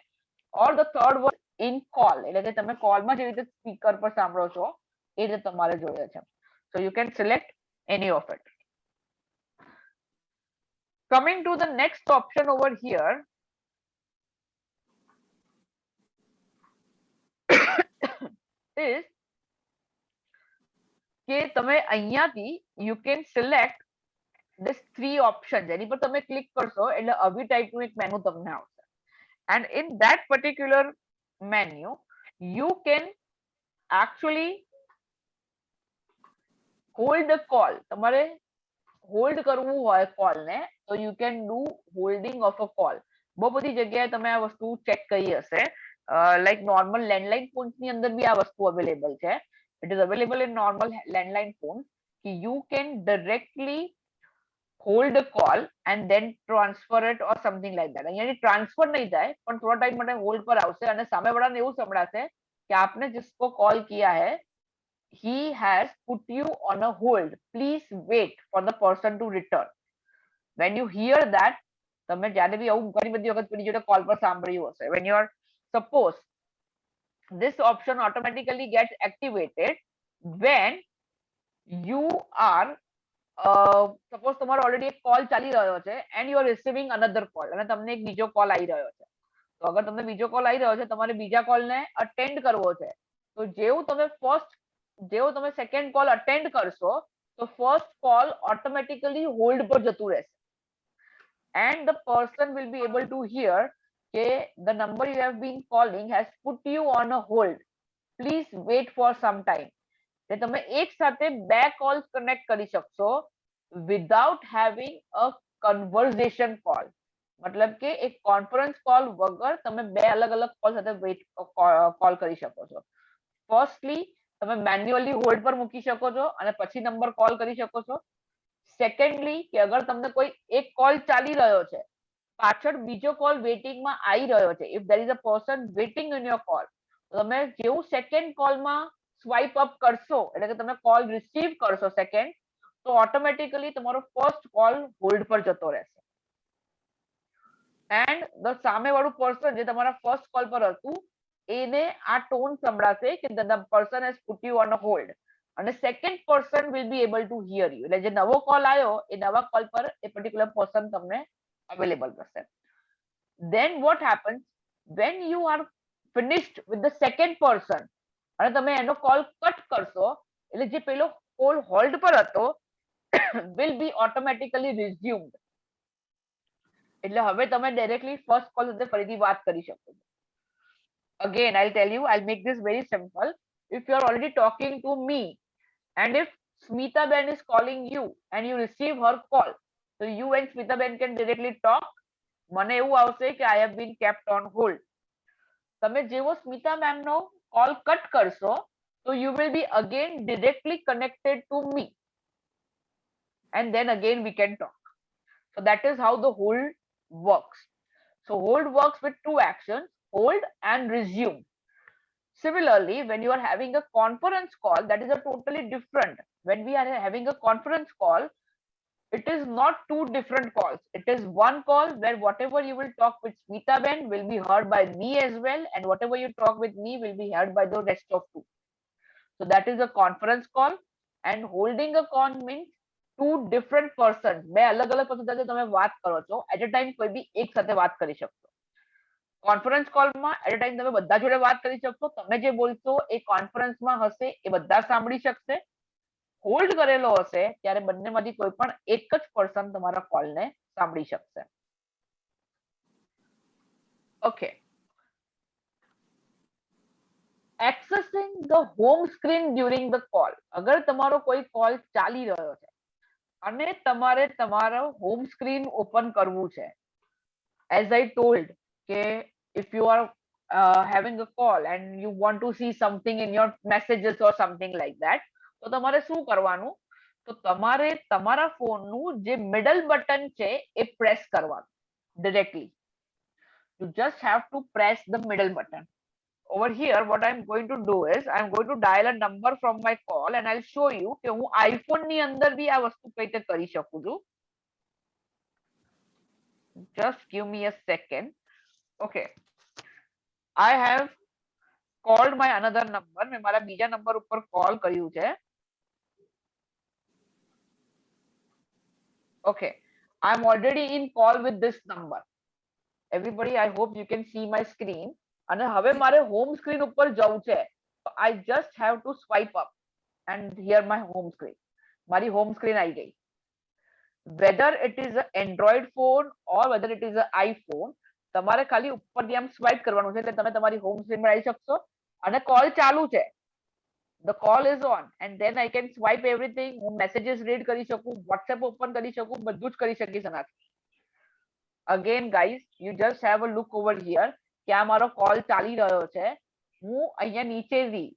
Or the third one in call, એટલે કે તમે call માં જેવી રીતે speaker પર સાંભળો છો એ રીતે તમારે જોઈએ છે. So you can select any of it. Coming to the next option over here is કે તમે અહીંયાથી you can select this 3 options. એની પર તમે ક્લિક કરશો એટલે આવી ટાઈપનું એક મેનુ તમને આવશે. And in that particular menu you can actually hold the call. તમારે હોલ્ડ કરવું હોય કોલ ને તો you can do holding of a call. બહુ બધી જગ્યાએ તમે આ વસ્તુ ચેક કરી હશે. લાઈક નોર્મલ લેન્ડલાઇન ફોન્સ ની અંદર બી આ વસ્તુ અવેલેબલ છે. It is available in normal landline phones. You can directly hold a call and then transfer it or something like that. અહીંયા ટ્રાન્સફર નહીં થાય પણ થોડા ટાઈમ માટે હોલ્ડ પર આવશે અને સામેવાળાને એવું સંભળાશે કે આપને जिसको कॉल किया है he has put you on a hold, please wait for the person to return. When you hear that, તમે જ્યારે બી આવું ઘણી બધી વખત પેલી જોડે કોલ પર સાંભળ્યું હશે, when you are suppose this option automatically gets activated when you are suppose તમારો ઓલરેડી એક કોલ ચાલી રહ્યો છે and you are receiving another call અને તમને એક બીજો કોલ આવી રહ્યો છે. તો અગર તમને બીજો કોલ આવી રહ્યો છે તમારે બીજા કોલને અટેન્ડ કરવો છે તો જેવું તમે સેકન્ડ કોલ અટેન્ડ કરશો તો ફર્સ્ટ કોલ ઓટોમેટિકલી હોલ્ડ પર જતું રહેશે and the person will be able to hear કે the number you have been calling has put you on a hold, please wait for some time. એટલે તમે એક સાથે બે કોલ્સ કનેક્ટ કરી શકશો without having a conversation call. મતલબ કે એક કોન્ફરન્સ કોલ વગર તમે બે અલગ અલગ કોલ સાથે કોલ કરી શકો છો. ફર્સ્ટલી તમે મેન્યુઅલી હોલ્ડ પર મૂકી શકો છો અને પછી નંબર કોલ કરી શકો છો. સેકન્ડલી કે અગર તમને કોઈ એક કોલ ચાલી રહ્યો છે પાછળ બીજો કોલ વેઇટિંગમાં આવી રહ્યો છે, if there is a person waiting in your call, તો તમે જેવું સેકન્ડ કોલમાં સ્વાઇપ અપ કરશો એટલે કે તમે કોલ રિસીવ કરશો સેકન્ડ તો ઓટોમેટિકલી તમારો ફર્સ્ટ કોલ હોલ્ડ પર જતો રહેશે એન્ડ ધ સામેવાળું પર્સન જે તમારા ફર્સ્ટ કોલ પર હતું એને આ ટોન સંભળાશે કે the person has put you on a hold અને second person will be able to hear you. એટલે જે નવો કોલ આવ્યો એ નવા કોલ પર એ પર્ટિક્યુલર પર્સન તમને અવેલેબલ કરશે. Then what happens when you are finished with the second person અને તમે એનો કોલ કટ કરશો એટલે જે પેલો કોલ હોલ્ડ પર હતો will be automatically resumed. એટલે હવે તમે ડાયરેક્ટલી ફર્સ્ટ કોલ સાથે ફરીથી વાત કરી શકો છો. Again, I'll tell you, I'll make this very simple. If you're already talking to me, and if Smita Ben is calling you and you receive her call, so you and Smita Ben can directly talk. મને એવું આવશે કે I have been kept on hold. તમે જેવો Smita ma'am નો call cut કરશો, so you will be again directly connected to me, and then again we can talk. So that is how the hold works. So hold works with two actions, hold and resume. Similarly, when you are having a conference call, that is a totally different. When we are having a conference call, it is not two different calls. It is one call where whatever you will talk with Smita Ben will be heard by me as well, and whatever you talk with me will be heard by the rest of two. So that is a conference call, and holding a con means two different persons. બે અલગ અલગ person સાથે તમે વાત કરો છો. At a time કોઈ બી એક સાથે વાત કરી શકશો. કોન્ફરન્સ કોલમાં એટ અ ટાઈમ તમે બધા જોડે વાત કરી શકશો. તમે જે બોલશો એ કોન્ફરન્સમાં હશે, એ બધા સાંભળી શકશે. હોલ્ડ કરેલો હશે ત્યારે બંનેમાંથી કોઈ પણ એક જ પર્સન તમારા કોલને સાંભળી શકશે. Okay. Accessing the home screen during the call. અગર તમારો કોઈ કોલ ચાલી રહ્યો છે અને તમારે તમારો હોમ સ્ક્રીન ઓપન કરવું છે, as I told, કે if you are having a call and you want to see something in your messages or something like that, તો તમારે શું કરવાનું? તો તમારે તમારા ફોનનું જે મિડલ બટન છે એ પ્રેસ કરવાનું directly. You just have to press the middle button. Over here, what I'm going to do is I'm going to dial a number from my call and I'll show you કે હું iPhone ની અંદર બી આ વસ્તુ કઈ રીતે કરી શકું છું. Just give me a second. Okay. I have called my another number. મેં મારા બીજા નંબર ઉપર કોલ કર્યું છે. Okay. I'm already in call with this number. Everybody, I hope you can see my screen. અને હવે મારે હોમ સ્ક્રીન ઉપર જવું છે. I just have to swipe up and here my home screen. મારી હોમ સ્ક્રીન આવી ગઈ. Whether it is an Android phone or whether it is an iPhone, તમારે ખાલી ઉપરથી આમ સ્વાઇપ કરવાનું છે એટલે તમે તમારી હોમ સ્ક્રીન પર આવી શકશો અને કોલ ચાલુ છે. The call is on and then I can swipe everything. હું messages read કરી શકું, WhatsApp open કરી શકું, બધું જ કરી શકીશ આનાથી. Again guys, you just have a look over here કે આ મારો કોલ ચાલી રહ્યો છે. હું અહીંયા નીચેથી,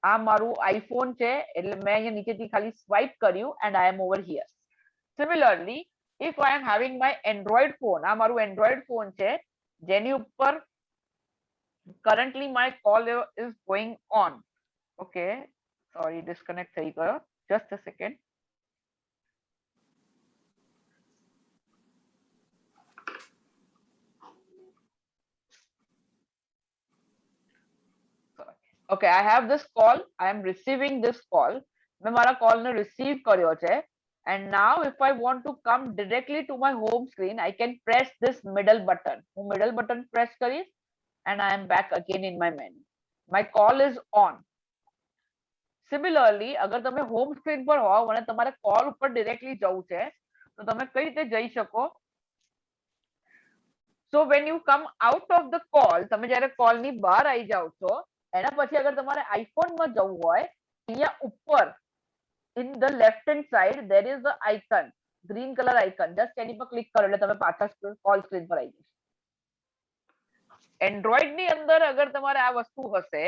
આ મારું આઈફોન છે એટલે મેં અહીંયા નીચેથી ખાલી સ્વાઇપ કર્યું and I am over here. Similarly, if I am having my Android phone, આ મારું Android phone છે જેની ઉપર currently my call is going on. Okay, sorry, disconnect થઈ ગયો. Just a second. Okay, I have this call. I am receiving this call. મેં મારા call ને receive કર્યો છે. And now if I want to come directly to my home screen, I can press this middle button. હું middle button press કરીશ and I am back again in my menu. My call is on. Similarly, અગર તમે home screen પર હોવ અને તમારે call ઉપર directly જવું છે તો તમે કઈ રીતે જઈ શકો? So when you come out of the call, તમે જ્યારે કોલ ની બહાર આવી જાવ છો, એના પછી અગર તમારે આઈફોન માં જવું હોય, અહીંયા ઉપર in the left hand side there is the icon, green color icon. Just એની પર ક્લિક કરો એટલે તમે પાછા કોલ સ્ક્રીન પર આવી જશો. Android ની અંદર અગર તમારે આ વસ્તુ હશે,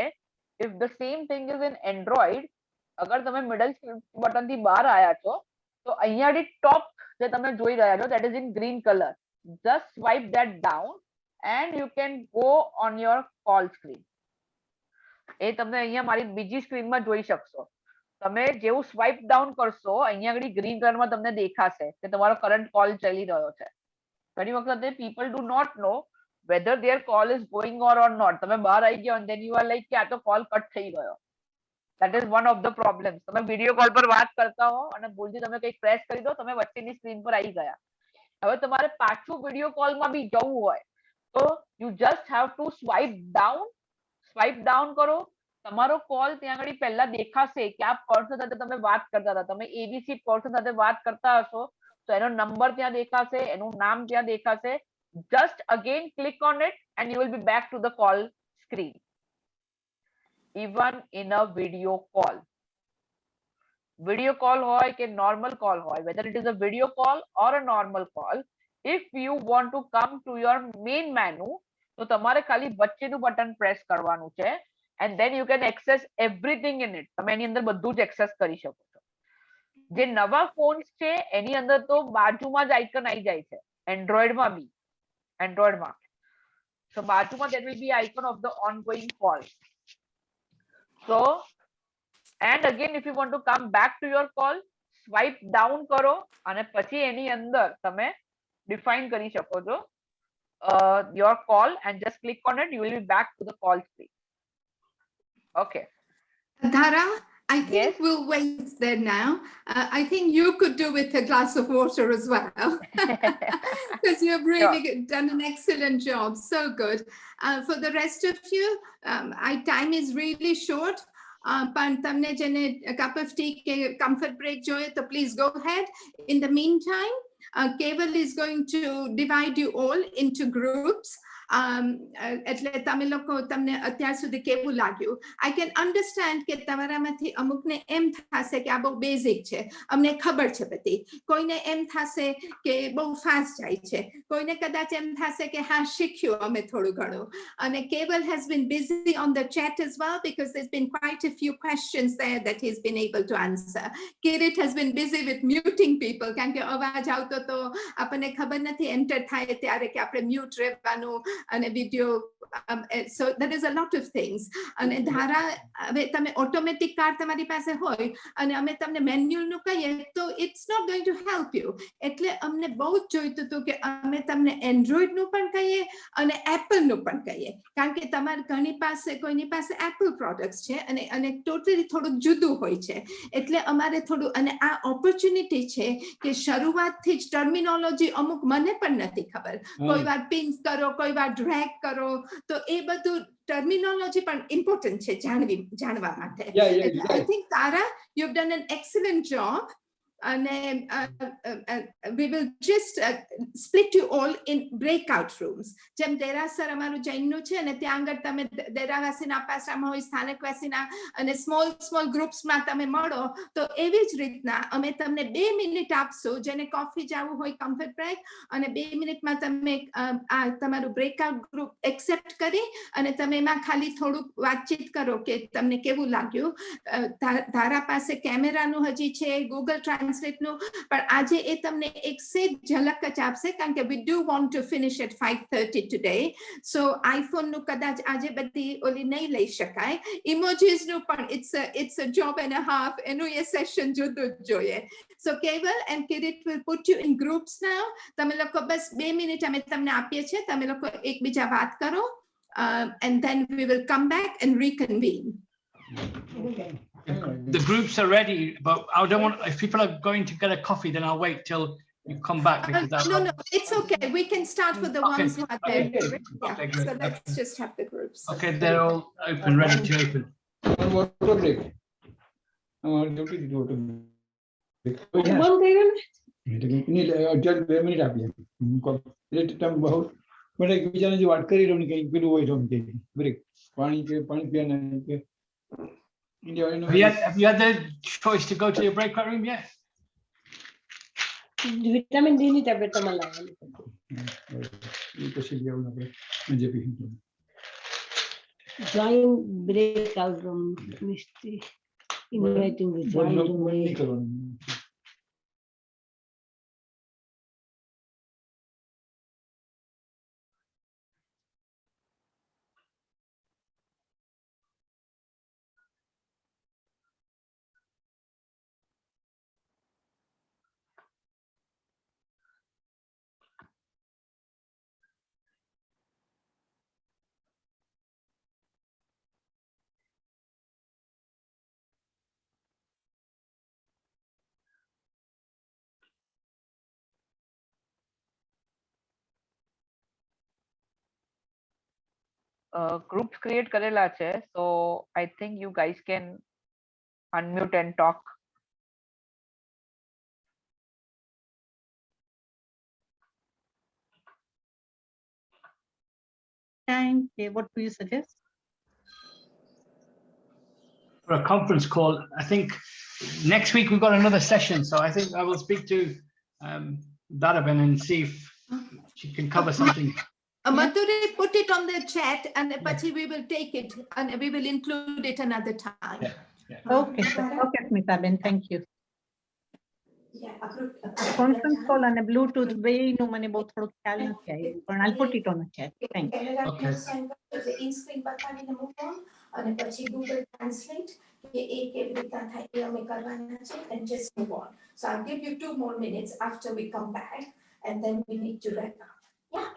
if the same thing is in Android, અગર તમે મિડલ બટન થી બહાર આયા છો તો અહીંયાથી ટોપ જે તમે જોઈ રહ્યા છો, that is in green color. Just swipe that down and you can go on your call screen. એ તમે અહીંયા મારી બીજી સ્ક્રીનમાં જોઈ શકશો. તમે જેવું સ્વાઇપ ડાઉન કરશો અહીંયા આગળ ગ્રીન કલરમાં તમને દેખાશે કે તમારો કરંટ કોલ ચાલી રહ્યો છે. ઘણી વખતે people do not know whether their call is going on or not. તમે બહાર આવી ગયો and then you are like કે આ તો કોલ કટ થઈ ગયો. That is one of the problems. તમે વિડિયો કોલ પર વાત કરતા હો અને ભૂલથી તમે કંઈક પ્રેસ કરી દો, તમે વચ્ચેની સ્ક્રીન પર આવી ગયા. હવે તમારે પાછું વિડિયો કોલમાં બી જવું હોય તો you just have to swipe down કરો તમારો કોલ ત્યાં આગળ પહેલા દેખાશે કે આ પર્સન સાથે તમે વાત કરતા હતા, તમે એબીસી પર્સન સાથે વાત કરતા હશો તો એનો નંબર ત્યાં દેખાશે, એનું નામ ત્યાં દેખાશે. Just again click on it and you will be back to the call screen. Even in a video call. Video call hoy ke normal call hoy, whether it is a video call or a normal call, if you want to come to your main menu, તો તમારે ખાલી વચ્ચેનું button press કરવાનું છે and then you can access everything in it. તમે એની અંદર બધું જ એક્સેસ કરી શકો છો. જે નવા ફોન્સ છે એની અંદર તો બાજુમાં જ આઇકન આવી જાય છે, એન્ડ્રોઇડમાં બી. એન્ડ્રોઇડમાં so બાજુમાં there will be icon of the ongoing call. So and again if you want to come back to your call, swipe down કરો અને પછી એની અંદર તમે define કરી શકો છો your call and just click on it, you will be back to the call screen. Okay. Dhara, I think Yes. we'll wait there now. I think you could do with a glass of water as well, because you've really done an excellent job. So good. For the rest of you, time is really short. પણ તમને જેને cup of tea કે comfort break જોઈએ તો please go ahead. In the meantime, Keval is going to divide you all into groups. એટલે તમે લોકો તમને અત્યાર સુધી કેવું લાગ્યું? I can understand કે તમારામાંથી અમુકને એમ થશે કે આ બહુ બેઝિક છે, અમને ખબર છે બધી. કોઈને એમ થશે કે બહુ ફાસ્ટ જાય છે, કોઈને કદાચ એમ થશે કે હા શીખ્યું અમે થોડું ઘણું. અને Keval has been busy on the chat as well because there's been quite a few questions there that he's been able to answer. Kirit has been busy with muting people કારણ કે અવાજ આવતો તો આપણને ખબર નથી એન્ટર થાય ત્યારે કે આપણે મ્યુટ રહેવાનું અને video. So there is a lot of things. અને ધારા હવે તમે ઓટોમેટિક કાર તમારી પાસે હોય અને અમે તમને મેન્યુઅલનું કહીએ તો it's not going to help you. એટલે અમને બહુ જ જોઈતું હતું કે અમે તમને એન્ડ્રોઇડનું પણ કહીએ અને એપલનું પણ કહીએ કારણ કે તમારે કોઈની પાસે એપલ પ્રોડક્ટ્સ છે અને ટોટલી થોડુંક જુદું હોય છે. એટલે અમારે થોડું અને આ ઓપોર્ચ્યુનિટી છે કે શરૂઆતથી જ ટર્મિનોલોજી અમુક મને પણ નથી ખબર. કોઈ વાર પિન્સ કરો, કોઈ વાર ડ્રેગ કરો, તો એ બધું ટર્મિનોલોજી પણ ઇમ્પોર્ટન્ટ છે જાણવા માટે. I think Tara, you've done an excellent job. And we will just split you all in breakout rooms. જેમ દેરાસર અમારું જૈનનું છે અને ત્યાં આગળ તમે દેરાવાસીના અપાશ્રમમાં હોય, સ્થાનકવાસીના અને સ્મોલ ગ્રુપ્સમાં તમે મળો તો એવી જ રીતના અમે તમને 2 મિનિટ આપશું જેને કોફી જાવું હોય કમ્ફર્ટ બ્રેક અને 2 મિનિટમાં તમે તમારું બ્રેકઆઉટ ગ્રુપ એક્સેપ્ટ કરી અને તમે એમાં ખાલી થોડુંક વાતચીત કરો કે તમને કેવું લાગ્યું. ધારા પાસે કેમેરાનું હજી છે, ગૂગલ ટ્રાન્સલેટનું, પણ આજે એ તમને એક સેજ ઝલક જ આપશે કારણ કે we do want to finish at 5:30 today. So iPhoneનું કદાચ આજે બધી ઓલી નહીં લઈ શકાય. Emojisનું પણ it's a job and a half. એનું એ સેશન જુદું જ જોઈએ. So Keval and Kirit will put you in groups now. તમે લોકો બસ 2 મિનિટ અમે તમને આપીએ છીએ, તમે લોકો એકબીજા વાત કરો and then we will come back and reconvene. The groups are ready, but I don't want, if people are going to get a coffee, then I'll wait till you come back because No, it's okay. We can start with the ones who are there. Okay, Yeah. great. So let's just have the groups. Okay, they're all open, ready to open. Water break. Duty to water break. બંધ થઈ ગયું ને? અઢાર 2 minute આપીએ તમે બહુ મને એકબીજાને જે વાત કરી રહ્યો ને કંઈક પેલું હોય તો બ્રેક પાણી પીવાના કે Have you had the choice to go to your breakout room yet? Vitamin D ની ટેબ્લેટ તમારે લાવવાની પછી લેવું આપણે JP join breakout room mystery inviting the join room. નહીં કરવાનું groups create કરેલા છે, so I think you guys can unmute and talk. Time. Okay, what do you suggest? For a conference call, I think next week we've got another session, so I think I will speak to Daraben and see if she can cover something. Madhuri, put it on the chat and Pachi, we will take it and we will include it another time. Okay, sir. Okay, Smita Ben, thank you. Conference call and a Bluetooth way no મને બહુ થોડું ખ્યાલ નથી આવ્યું પણ I'll put it on the chat. Thank you. Okay. Screen બતાવીને મૂકો અને પછી Google Translate કે એ કેવી રીતના થાય એ અમે કરવાના છે and just move on. So I'll give you 2 more minutes after we come back and then we need to wrap up. Yeah.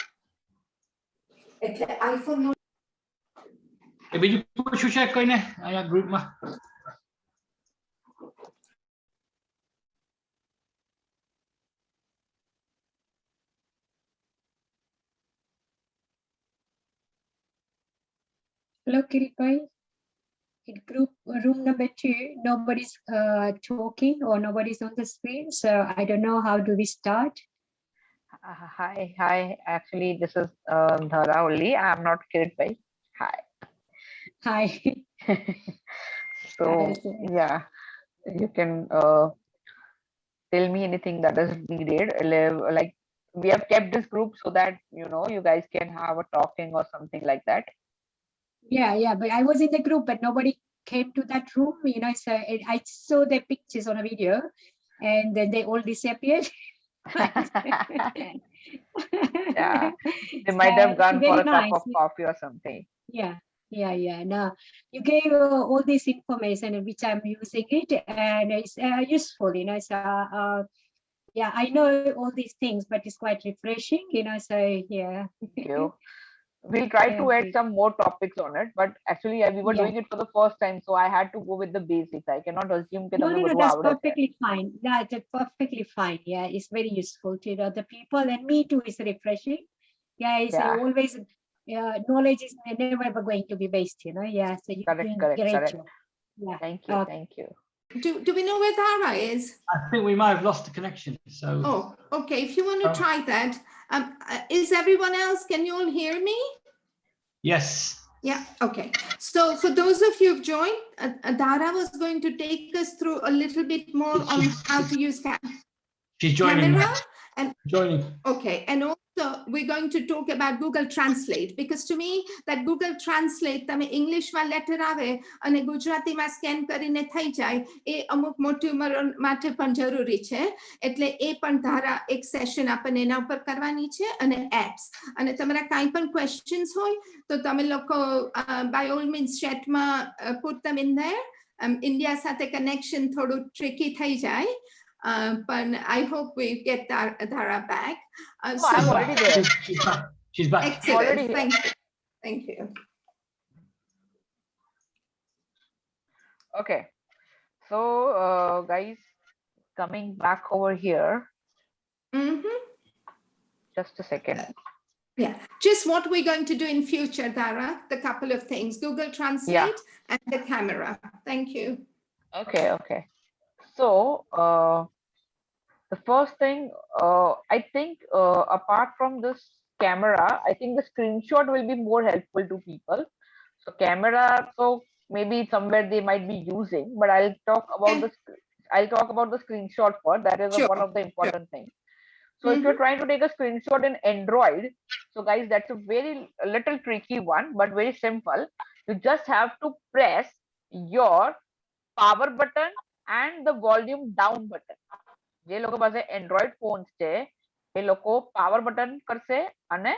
એટલે iPhone નો એ બીજું પૂછ્યું છે કોઈને અહીંયા ગ્રુપમાં? Hello, Kirpai. In group room number 2, nobody's talking or nobody's on the screen. So I don't know, how do we start? Hi. Actually, this is Dhara only. I'm not Kirit Bhai. Hi. Hi. So Hi. yeah, you can tell me anything that is needed. Like we have kept this group so that you guys can have a talking or something like that. Yeah, but I was in the group, but nobody came to that room, so I saw their pictures on a video and then they all disappeared. Yeah, they might have gone for very a nice. cup of coffee or something. Yeah. No, you gave all this information which I'm using it and it's useful, so yeah, I know all these things, but it's quite refreshing, so yeah. Thank you. We'll try to add Okay. some more topics on it, but actually we were Yeah. doing it for the first time, so I had to go with the basics. I cannot assume that No, that's perfectly fine. That's perfectly fine. Yeah, it's very useful to the people and me too. It's refreshing. Yeah, it's Yeah. always knowledge is never ever going to be wasted. Yeah, so you're Correct, doing correct, great correct. job. Yeah. Thank you, Okay. thank you. Do we know where Dara is? I think we might have lost the connection. So Oh, okay. If you want to Oh. try that, is everyone else? Can you all hear me? yes, Yeah, okay. So for those of you who've joined, Dara was going to take us through a little bit more on how to use she's joining. camera. And Joining. okay, and also we're going to talk about Google Translate, because to me that Google Translate તમે ઇંગ્લિશમાં letter આવે અને ગુજરાતીમાં scan કરીને થઈ જાય એ અમુક મોટી ઉંમર માટે પણ જરૂરી છે, એટલે એ પણ ધારા એક સેશન આપણને એના ઉપર કરવાની છે અને એપ્સ અને તમારા કાંઈ પણ ક્વેશ્ચન્સ હોય તો તમે લોકો by all means chatમાં put them in there. India સાથે connection થોડું tricky થઈ જાય. But I hope we get Dara back. I'm So already there. She's back. She's back. excellent. already here. Thank you. Thank you. Okay, so guys, coming back over here, Mhm. just a second. Yeah, just what we're going to do in future, Dara, the couple of things, Google Translate and the camera. Thank you. Okay. So the first thing, I think apart from this camera, I think the screenshot will be more helpful to people. So camera, so maybe somewhere they might be using, but I'll talk about the screenshot first. That is Sure, one of the important things. So if you're trying to take a screenshot in Android, so guys, that's a little tricky one, but very simple. You just have to press your power button and the volume down button. જે લોકો પાસે Android phones છે એ લોકો power button કરશે અને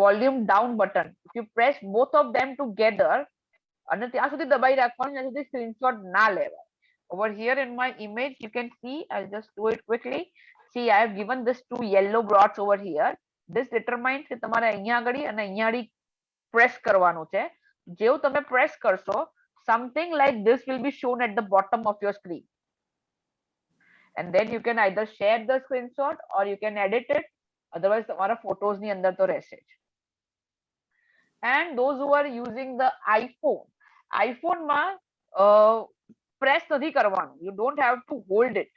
volume down button. If you press both of them together અને ત્યાં સુધી દબાઈ રાખવાનું જ્યાં સુધી સ્ક્રીનશોટ ના લેવાય. Over here in my image you can see, I'll just do it quickly. See, I have given this 2 yellow dots over here. This determines કે તમારે અહીંયા આગળ અને અહીંયા આગળ press કરવાનું છે. જેવું તમે press કરશો, something like this will be shown at the bottom of your screen. And then you can either share the screenshot or you can edit it. Otherwise તમારા photos ની અંદર તો રહેશે જ. and those who are using the iPhone માં press નથી કરવાનું, you don't have to hold it,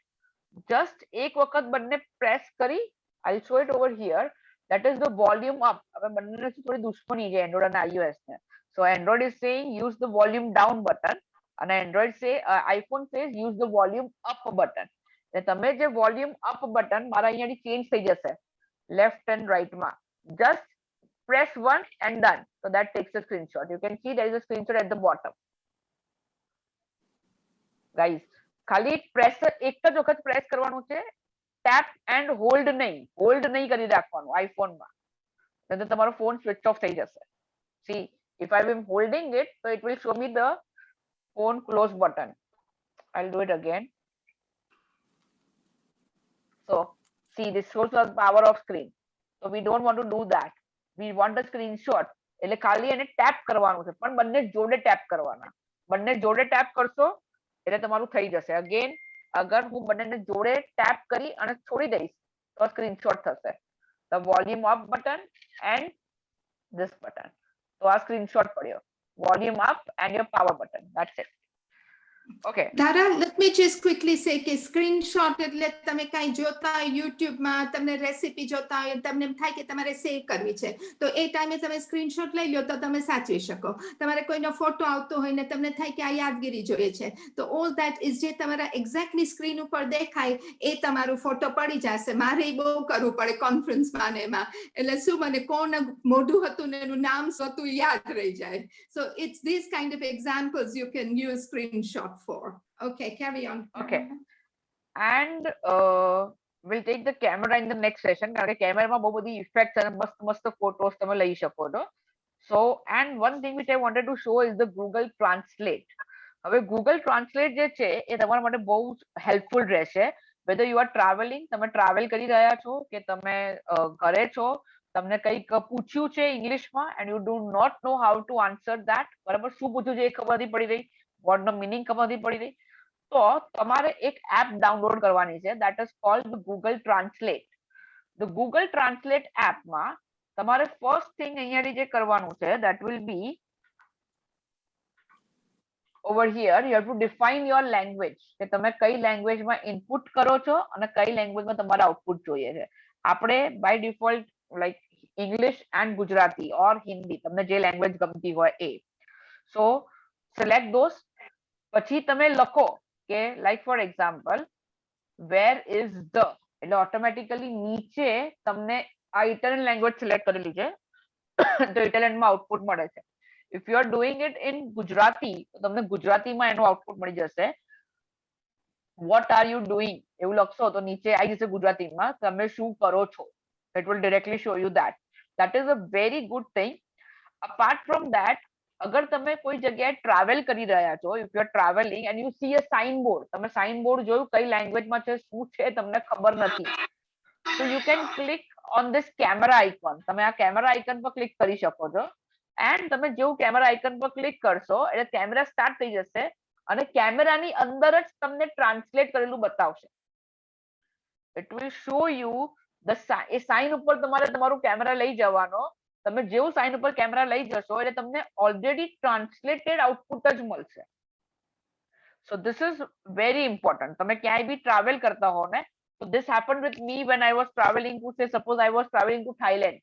just એક વખત બંને press કરી, I'll show it over here, that is the volume up. હવે બંને થોડી દુશ્મની છે Android અને iOS ને. So Android is saying use the volume down button and iPhone says use the volume up button. તમે જે volume up button મારા અહીંયાથી change થઈ જશે left and right માં, just press once and done. So that takes a screenshot. You can see there is a screenshot at the bottom. Guys, ખાલી press એક જ વખત press કરવાનું છે, tap and hold નહીં કરી રાખવાનું iPhone માં, તો તમારો phone switch off થઈ જશે. See, if I am holding it, so it will show me the phone close button. I'll do it again. So see, this shows the power of screen. So we don't want to do that. We want a screenshot. એટલે ખાલી એને tap કરવાનું છે, પણ બંને જોડે tap કરવાના. બંને જોડે tap કરશો એટલે તમારું થઈ જશે. Again, અગર હું બંનેને જોડે tap કરી અને છોડી દઈશ તો screenshot થશે. The volume up button and this button. તો આ screenshot પડ્યો. Volume up and your power button. That's it. Okay. Dara, let me just quickly say કે સ્ક્રીનશોટ એટલે તમે કાંઈ જોતા હોય યુટ્યુબમાં, તમને રેસીપી જોતા હોય, તમને એમ થાય કે તમારે સેવ કરવી છે, તો એ ટાઈમે તમે સ્ક્રીનશોટ લઈ લો તો તમે સાચવી શકો. તમારે કોઈનો ફોટો આવતો હોય ને તમને થાય કે આ યાદગીરી જોઈએ છે, તો ઓલ ધેટ ઇઝ જે તમારા એક્ઝેક્ટલી સ્ક્રીન ઉપર દેખાય એ તમારું ફોટો પડી જશે. મારે બહુ કરવું પડે કોન્ફરન્સમાં ને એમાં, એટલે શું મને કોણ મોઢું હતું ને એનું નામ શું હતું યાદ રહી જાય. So it's these kind of examples you can use screenshot for. Okay, carry on. Okay. And we'll take the camera in the next session, કારણ કે કેમેરામાં બહુ બધી ઇફેક્ટ્સ અને મસ્ત ફોટોસ તમે લઈ શકો છો. So and one thing which I wanted to show is the Google Translate. હવે Google Translate જે છે એ તમારા માટે બહુ હેલ્પફુલ રહેશે. whether you are traveling, તમે ટ્રાવેલ કરી રહ્યા છો કે તમે ઘરે છો, તમને કંઈક પૂછ્યું છે ઇંગ્લિશમાં and you do not know how to answer that, બરાબર, શું પૂછ્યું છે એ ખબર નથી પડી રહી, word નો meaning ખબર નથી પડી રહી, તો તમારે એક એપ ડાઉનલોડ કરવાની છે, that is called the Google Translate. The Google Translate app માં તમારે first thing અહીંયાથી જે કરવાનું છે, that will be over here you have to define your language, કે તમે કઈ લેંગ્વેજમાં ઇનપુટ કરો છો અને કઈ લેંગ્વેજમાં તમારે આઉટપુટ જોઈએ છે. આપણે by default like English and Gujarati or Hindi, તમને જે લેંગ્વેજ ગમતી હોય એ. So select those. પછી તમે લખો કે like for example where is the, એટલે ઓટોમેટિકલી નીચે તમને આ ઇટાલિયન લેંગ્વેજ સિલેક્ટ કરેલી છે તો ઇટાલિયનમાં આઉટપુટ મળે છે. If you are doing it in Gujarati, તો તમને ગુજરાતીમાં એનું આઉટપુટ મળી જશે. What are you doing એવું લખશો તો નીચે આવી જશે ગુજરાતીમાં તમે શું કરો છો. It will directly show you that. That is a very good thing. Apart from that, અગર તમે કોઈ જગ્યાએ ટ્રાવેલ કરી રહ્યા છો, if you are traveling and you see a signboard, તમે સાઇનબોર્ડ જોયું કઈ લેંગ્વેજમાં છે શું છે તમને ખબર નથી, so you can click on this camera icon. તમે આ કેમેરા આઇકન પર ક્લિક કરી શકો છો and તમે જેવું કેમેરા આઇકન પર ક્લિક કરશો એટલે કેમેરા સ્ટાર્ટ થઈ જશે અને કેમેરાની અંદર જ તમને ટ્રાન્સલેટ કરેલું બતાવશે. It will show you the A sign ઉપર તમારે તમારું કેમેરા લઈ જવાનો, તમે જેવું સાઇન ઉપર કેમેરા લઈ જશો એટલે તમને ઓલરેડી ટ્રાન્સલેટેડ આઉટપુટ જ મળશે. So this is very important. તમે ક્યાંય બી ટ્રાવેલ કરતા હો ને, so this happened with me when I was traveling to, say suppose I was traveling to Thailand.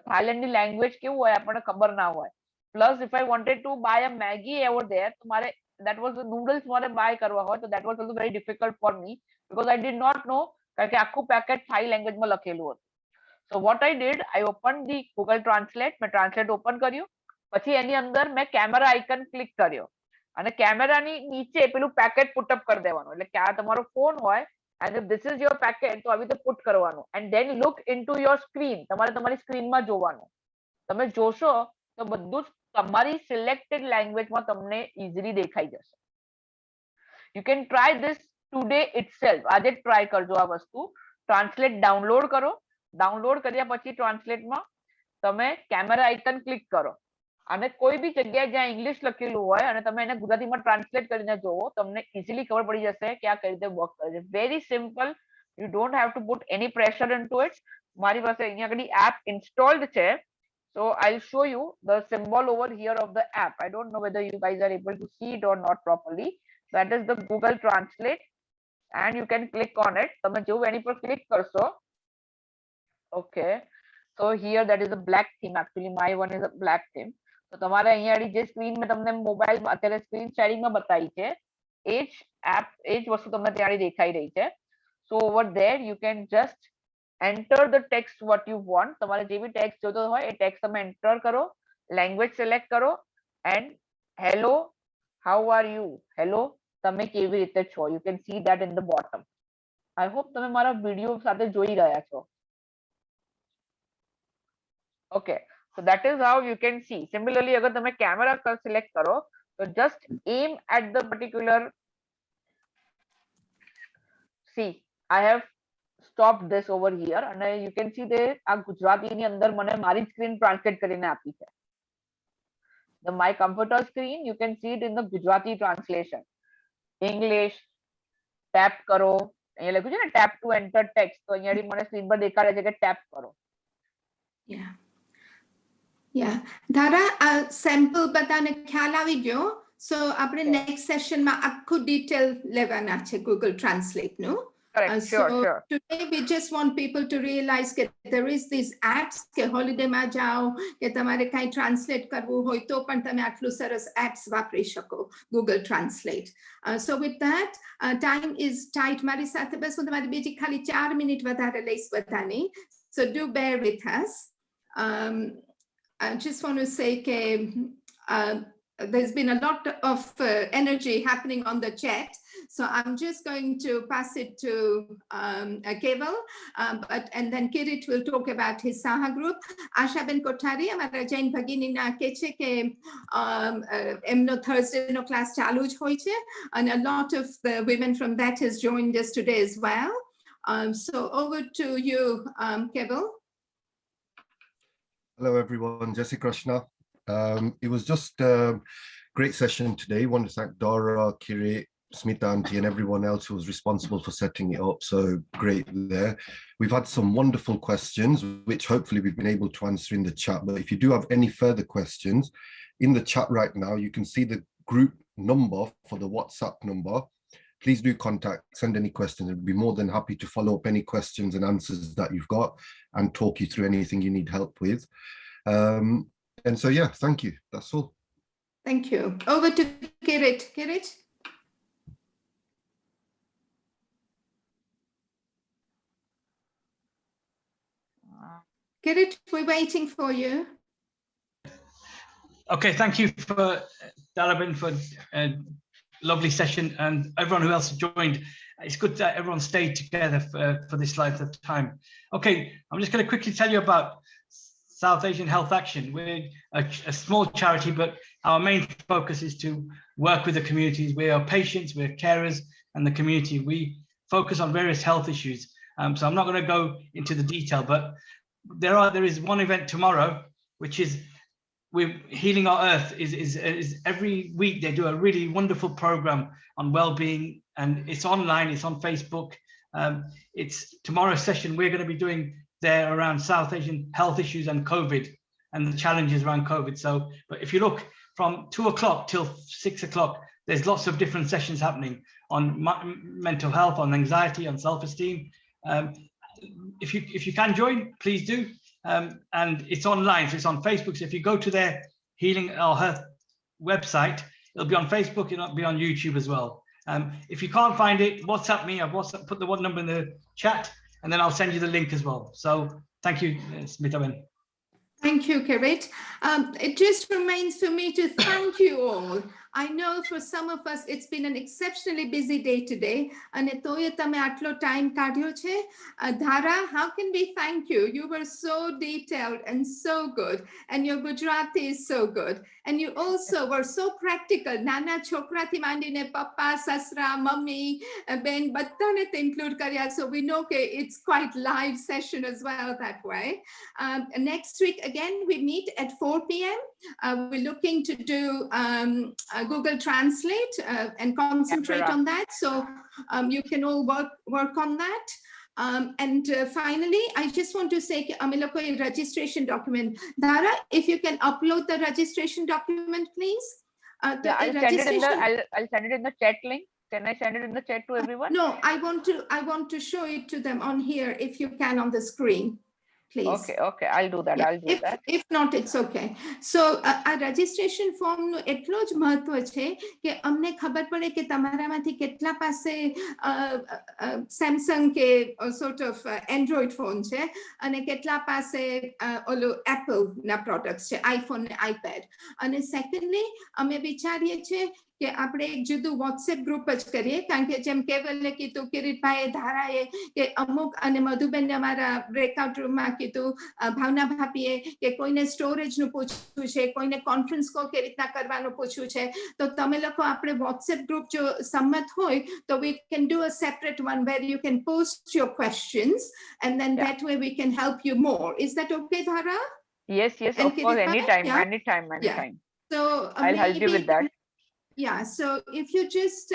થાઈલેન્ડની લેંગ્વેજ કેવું હોય આપણને ખબર ના હોય. Plus if I wanted to buy a Maggi over there, તો મારે that was the noodles મારે બાય કરવા હોય તો that was also very difficult for me because I did not know, કારણ કે આખું પેકેટ થાઈ લેંગ્વેજમાં લખેલું હતું. So what I did, I opened the Google Translate, મેં ટ્રાન્સલેટ ઓપન કર્યું, પછી એની અંદર મેં કેમેરા આઇકન ક્લિક કર્યો અને કેમેરાની નીચે પેલું પેકેટ પુટઅપ કરી દેવાનું, એટલે કે આ તમારો ફોન હોય and if this is your packet તો આવી રીતે પુટ કરવાનું and then look into your screen. તમારે તમારી સ્ક્રીનમાં જોવાનું, તમે જોશો તો બધું જ તમારી સિલેક્ટેડ લેંગ્વેજમાં તમને ઇઝીલી દેખાઈ જશે. You can try this today itself. આજે ટ્રાય કરજો આ વસ્તુ. ટ્રાન્સલેટ ડાઉનલોડ કરો, ડાઉનલોડ કર્યા પછી ટ્રાન્સલેટમાં તમે કેમેરા આઇકન ક્લિક કરો અને કોઈ બી જગ્યાએ જ્યાં ઇંગ્લિશ લખેલું હોય અને તમે એને ગુજરાતીમાં ટ્રાન્સલેટ કરીને જોવો, તમને ઇઝીલી ખબર પડી જશે કે આ કઈ રીતે વર્ક કરે છે. Very simple, you don't have to put any pressure into it. મારી પાસે અહીંયા આગળ એપ ઇન્સ્ટોલ્ડ છે So I'll show you the symbol over here of the app. I don't know whether you guys are able to see it or not properly. That is the Google Translate, and you can click on it. તમે જેવું એની પર click કરશો. Okay. So here that is a black theme. Actually, my one is a black theme. તો તમારે અહીંયા જે screen મેં તમને મોબાઈલ અત્યારે સ્ક્રીન શેરિંગ માં બતાવી છે, એ જ એપ, એ જ વસ્તુ તમને ત્યાં દેખાઈ રહી છે. So over there you can just enter the text what you want. તમારે જે બી ટેક્સ્ટ જોતો હોય એ ટેક્સ્ટ તમે એન્ટર કરો, લેંગ્વેજ સિલેક્ટ કરો, and hello, how are you? Hello, તમે કેવી રીતે છો? You can see that in the bottom. I hope તમે મારા વિડિયો સાથે જોઈ રહ્યા છો. Okay, so that is how you can see. Similarly, अगर તમે कैमरा का select करो, तो just aim at the particular. See, I have stopped this over here, and you can see there આ ગુજરાતીની અંદર મને મારી સ્ક્રીન ટ્રાન્સલેટ કરીને આપી છે. The my computer screen, you can see it in the Gujarati translation. English, tap करो, અહીંયા લખ્યું છે ને tap to enter text, તો અહીંયા મને સ્ક્રીન પર દેખાડે છે કે tap કરો. Yeah. Yeah. ધારા સેમ્પલ બધાને ખ્યાલ આવી ગયો. So આપણે next session માં આખું detail લેવાના છે Google Translate નું. Correct, sure, So sure. today we just want people to realize that there is these apps કે holiday માં જાઓ કે તમારે કાંઈ translate કરવું હોય તો પણ તમે આટલું સરસ apps વાપરી શકો Google Translate. So with that, time is tight. મારી સાથે બસ હું તમારી બીજી ખાલી 4 મિનિટ વધારે લઈશ બધાની. So do bear with us. I just want to say that there's been a lot of energy happening on the chat. So I'm just going to pass it to Keval, and then Kirit will talk about his Saha group. Ashaben Kothari, amara Jain Bhagini na ke che ke emno Thursday no class chalu જ હોય છે, and a lot of the women from that has joined us today as well. So over to you, Keval. Hello everyone, Jai Shri Krishna. It was just a great session today. I want to thank Dara, Kirit, Smita Auntie and everyone else who was responsible for setting it up. So great there. We've had some wonderful questions, which hopefully we've been able to answer in the chat. But if you do have any further questions, in the chat right now, you can see the group number for the WhatsApp number. Please do contact, send any questions. I'd be more than happy to follow up any questions and answers that you've got and talk you through anything you need help with. And so, yeah, thank you. That's all. Thank you. Over to Kirit. Kirit? Kirit, we're waiting for you. Okay, thank you for Dalabin for a lovely session, and everyone who else joined. It's good that everyone stayed together for this length of time. Okay, I'm just going to quickly tell you about South Asian Health Action. We're a small charity, but our main focus is to work with the communities. We are patients, we're carers, and the community. We focus on various health issues. So I'm not going to go into the detail, but there is one event tomorrow, which is we're Healing Our Earth. Is every week they do a really wonderful program on well-being, and it's online, it's on Facebook. It's tomorrow's session we're going to be doing there around South Asian health issues and COVID and the challenges around COVID. So, but if you look from 2 o'clock till 6 o'clock, there's lots of different sessions happening on mental health, on anxiety, on self-esteem. If you can join, please do. And it's online, so it's on Facebook. So if you go to their Healing Our Earth website, it'll be on Facebook, it'll be on YouTube as well. If you can't find it, WhatsApp me. I've put the one number in the chat, and then I'll send you the link as well. So thank you, Smita. Thank you, Kirit. It just remains for me to thank you all. I know for some of us, it's been an exceptionally busy day today. And time Dhara, how can we thank you? You were so detailed and so good. And your Gujarati is so good. And you also were so practical. Nana chokrati mandine papa, sasra, mummy, ben, battane te include karya. So we know it's quite live session as well that way. Next week, again, we meet at 4 p.m. We're looking to do Google Translate and concentrate on that. So you can all work on that. And finally, I just want to say कि हमें लोग को ये registration document, Dhara, if you can upload the registration document, please. Yeah, I'll send it in the I'll send it in the chat link. Can I send it in the chat to everyone? No, I want to show it to them on here if you can on the screen, please. Okay, I'll do that. Yeah, I'll do that. if not, it's okay. So આ registration form નું એટલો જ મહત્વ છે કે અમને ખબર પડે કે તમારામાંથી કેટલા પાસે સેમસંગ કે sort of એન્ડ્રોઈડ ફોન છે અને કેટલા પાસે ઓલો એપલ ના પ્રોડક્ટ્સ છે, આઈફોન ને આઈપેડ. અને સેકન્ડલી અમે વિચારીએ છીએ કે આપણે એક જુદું વોટ્સએપ ગ્રુપ જ કરીએ, કારણ કે જેમ કેવલને કીધું, કિરીટભાઈએ, ધારાએ કે અમુક અને મધુબેનને અમારા બ્રેકઆઉટ રૂમમાં કીધું, ભાવના ભાભીએ કે કોઈને સ્ટોરેજનું પૂછવું છે, કોઈને કોન્ફરન્સ કોલ કેવી રીતના કરવાનું પૂછવું છે, તો તમે લોકો આપણે વોટ્સએપ ગ્રુપ જો સંમત હોય તો we can do a separate one where you can post your questions and then that way we can help you more. Is that okay, Dhara? Yes, And of course, Kiritbhai, yeah? anytime. So I'll help you with that. Yeah, so if you just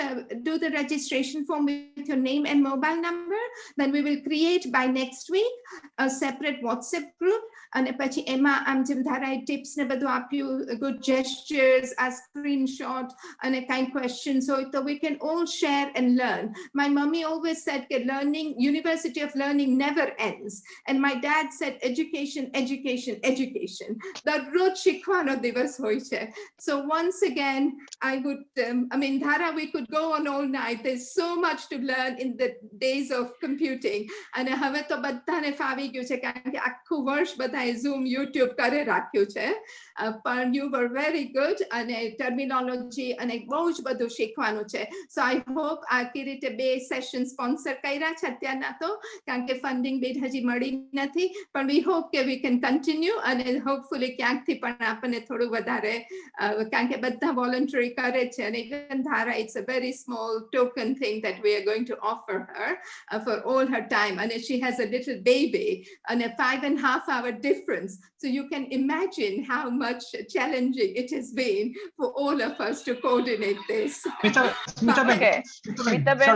do the registration form with your name and mobile number, then we will create by next week a separate WhatsApp group. And પછી એમાં આમ જેમ ધારાએ tips ને બધું આપ્યું, good gestures, a screenshot, and a kind questions, so we can all share and learn. My mommy always said that learning, University of Learning never ends. And my dad said education, education, education. દરરોજ શીખવાનો દિવસ હોય છે. So once again, I would, I mean, Dhara, we could go on all night. There's so much to learn in the days of computing. And હવે તો બધાને ફાવી ગયું છે, કારણ કે આખું વર્ષ બધાએ Zoom, YouTube કરે રાખ્યું છે. But you were very good and terminology and બહુ જ બધું શીખવાનું છે. So I hope આ કિરીટે 2 સેશન સ્પોન્સર કર્યા છે અત્યારના તો, કારણ કે ફંડિંગ બી હજી મળી નથી, પણ we hope કે we can continue and hopefully ક્યાંકથી પણ આપણને થોડું વધારે, કારણ કે બધા voluntary કરે છે. And even Dhara, it's a very small token thing that we are going to offer her for all her time. And she has a little baby and a 5.5 hour difference. So you can imagine how much challenging it has been for all of us to coordinate this. Okay, Smita Ben,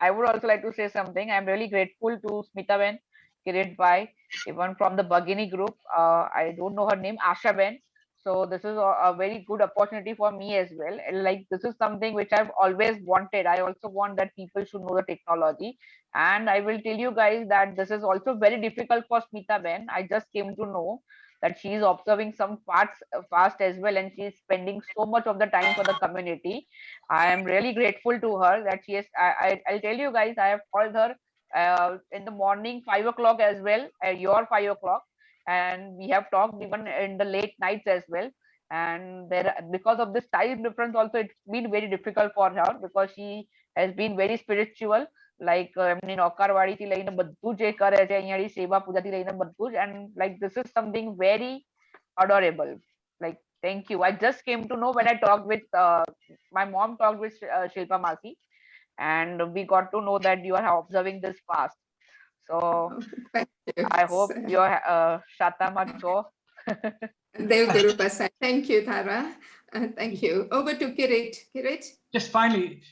I would also like to say something. I'm really grateful to Smita Ben, Kiritbhai, even from the Bhagini group. I don't know her name, Asha Ben. So this is a very good opportunity for me as well. And like, this is something which I've always wanted. I also want that people should know the technology. And I will tell you guys that this is also very difficult for Smita Ben. I just came to know that she is observing some parts fast as well, and she is spending so much of the time for the community. I am really grateful to her that she is, I'll tell you guys, I have called her in the morning 5 o'clock as well, your 5 o'clock. And we have talked even in the late nights as well. And there, because of this time difference also, it's been very difficult for her because she has been very spiritual. Like એમની નોકરવાળીથી લઈને બધું જે કરે છે, અહીંયાની સેવા પૂજાથી લઈને બધું જ. And like, this is something very adorable. Like, thank you. I just came to know when I talked with my mom talked with Shilpa Masi, and we got to know that you are observing this fast. So I hope you're Shatama Cho. Devguru Prasad. Thank you, Dhara. Thank you. Over to Kirit. Kirit? Just finally,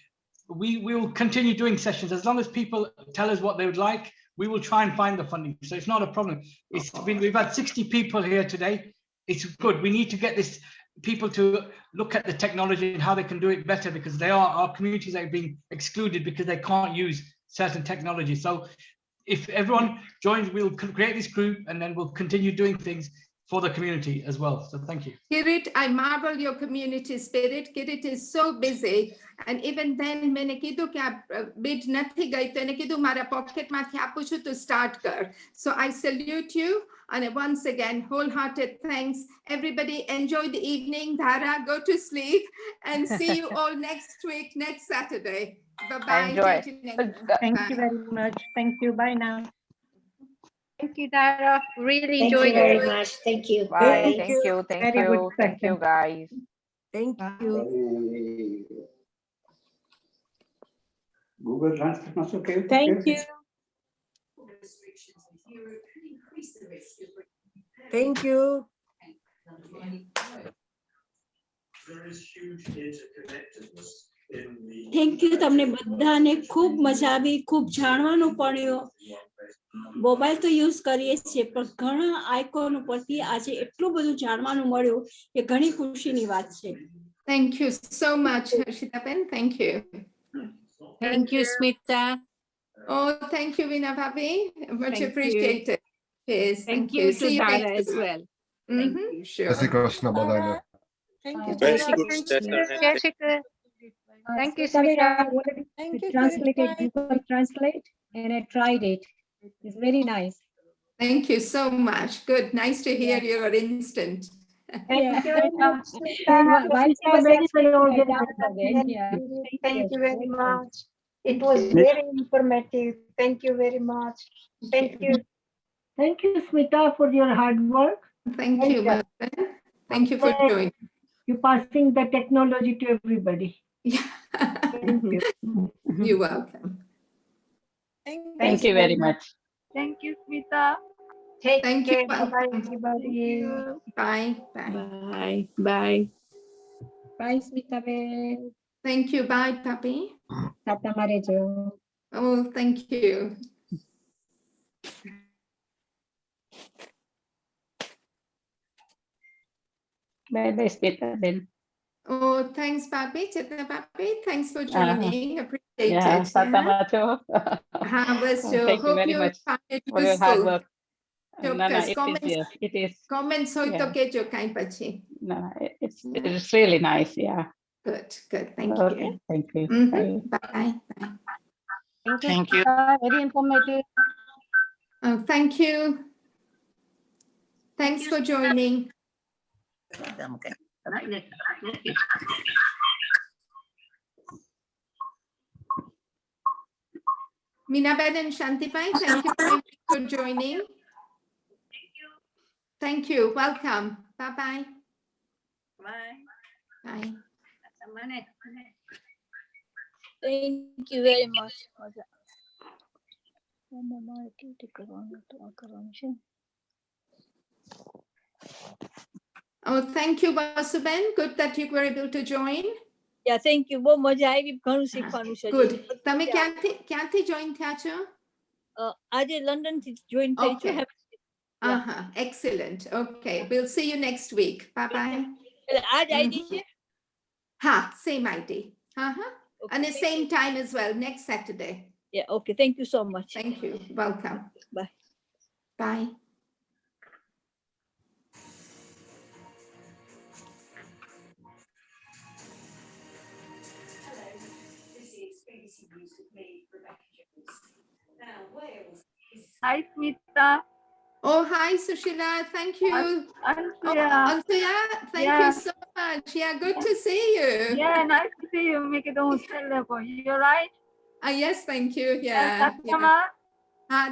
we will continue doing sessions as long as people tell us what they would like. We will try and find the funding, so it's not a problem. We've had 60 people here today. It's good. We need to get this people to look at the technology and how they can do it better, because our communities are being excluded because they can't use certain technology. So if everyone joins, we'll create this group and then we'll continue doing things for the community as well. So thank you. Kirit, I marvel your community spirit. Kirit is so busy. And even then, मैंने कीधु कि आप bid નથી ગઈ, તો એને કીધું મારા પોકેટમાંથી આપું છું તો start કર. So I salute you. And once again, wholehearted thanks. Everybody enjoy the evening. Dhara, go to sleep and see you all next week, next Saturday. Bye-bye. Enjoy. Thank you very much. Thank you. Bye now. Thank you, Dhara. Really Thank you enjoyed very it. much. Thank you. Bye. Thank Thank you. you. Thank Very you. good Thank you, session. guys. Thank you. Google Translate not okay. Thank you. Thank you. There is huge interconnectedness thank you તમને બધાને ખૂબ મજા આવી ખૂબ જાણવાનું પડ્યું mobile તો use કરીએ જ છીએ પણ ઘણા આઇકોન ઉપરથી આજે એટલું બધું જાણવાનું મળ્યું કે ઘણી ખુશીની વાત છે. Thank you so much, Harshitaben. Thank you. Thank you, Smita. Oh, thank you, Veena Bhabi. Much Thank you. appreciated. Yes, Thank you to See you Dara next as week. well. Mhm, sure. Jai Shri Krishna, bye-bye. Thank you. Very Tara. good session. Thank you, Smita. I wanted Thank to you, translate it, Kirit. Google Translate, and I tried it. It's very nice. Thank you so much. Good. Nice to hear your instant. Yeah. you very much, Smita. While she was Very explaining, I good. downloaded it. Yeah. Thank you very much. It Thank was you. very informative. Thank you very much. Thank you. Thank you, Smita, for your hard work. Thank you, Martha. Thank you for joining. You passing the technology to everybody. Thank you. You're welcome. Thank you very much. Thank you, Smita. Take Thank care. you. Bye, everybody. Bye. Bye. Bye. Bye. Bye, Smita Ben. Thank you. Bye, Papi. Tata Marejo. Oh, thank you. Bye bye, Smita Ben. Oh, thanks, Papi. Chitna Papi. Thanks for joining. Appreciate Yeah, it. Tata Yeah. Macho. Bas jo. Thank you Hope very you much found it for your hard useful. work. No, ચોક્કસ. it is, yes, it is. Comments હોય તો Yeah. કેજો કાંઈ પછી. No, it's really nice. Yeah. Good. Thank Okay. you. Thank you. Mhm. Bye. Bye. Thank you. Very informative. Oh, thank you. Thanks for joining. Meenaben and Shantipai, thank you very much for joining. Thank you. Welcome. Bye-bye. Bye. Thank you very much. Oh, thank you, Vasuben. Good that you were able to join. Yeah, thank you. બહુ મજા આવી ઘણું શીખવાનું છે. Good. તમે ક્યાંથી join થયા છો? આજે લંડન થી જોઈન થઈ છું. Uh-huh. Excellent. Okay. We'll see you next week. Bye-bye. આજ આઈડી છે? Ha, same ID. Uh-huh. And the same time as well, next Saturday. Yeah, okay. Thank you so much. Thank you. Welcome. Bye. Bye. Hi, Smita. Oh, hi, Sushila. Thank you. Ansuya. Ansuya, thank you so much. Yeah, good to see you. Yeah, nice to see you. Make it on level. You're right. Yes, thank you. Yeah. Customer.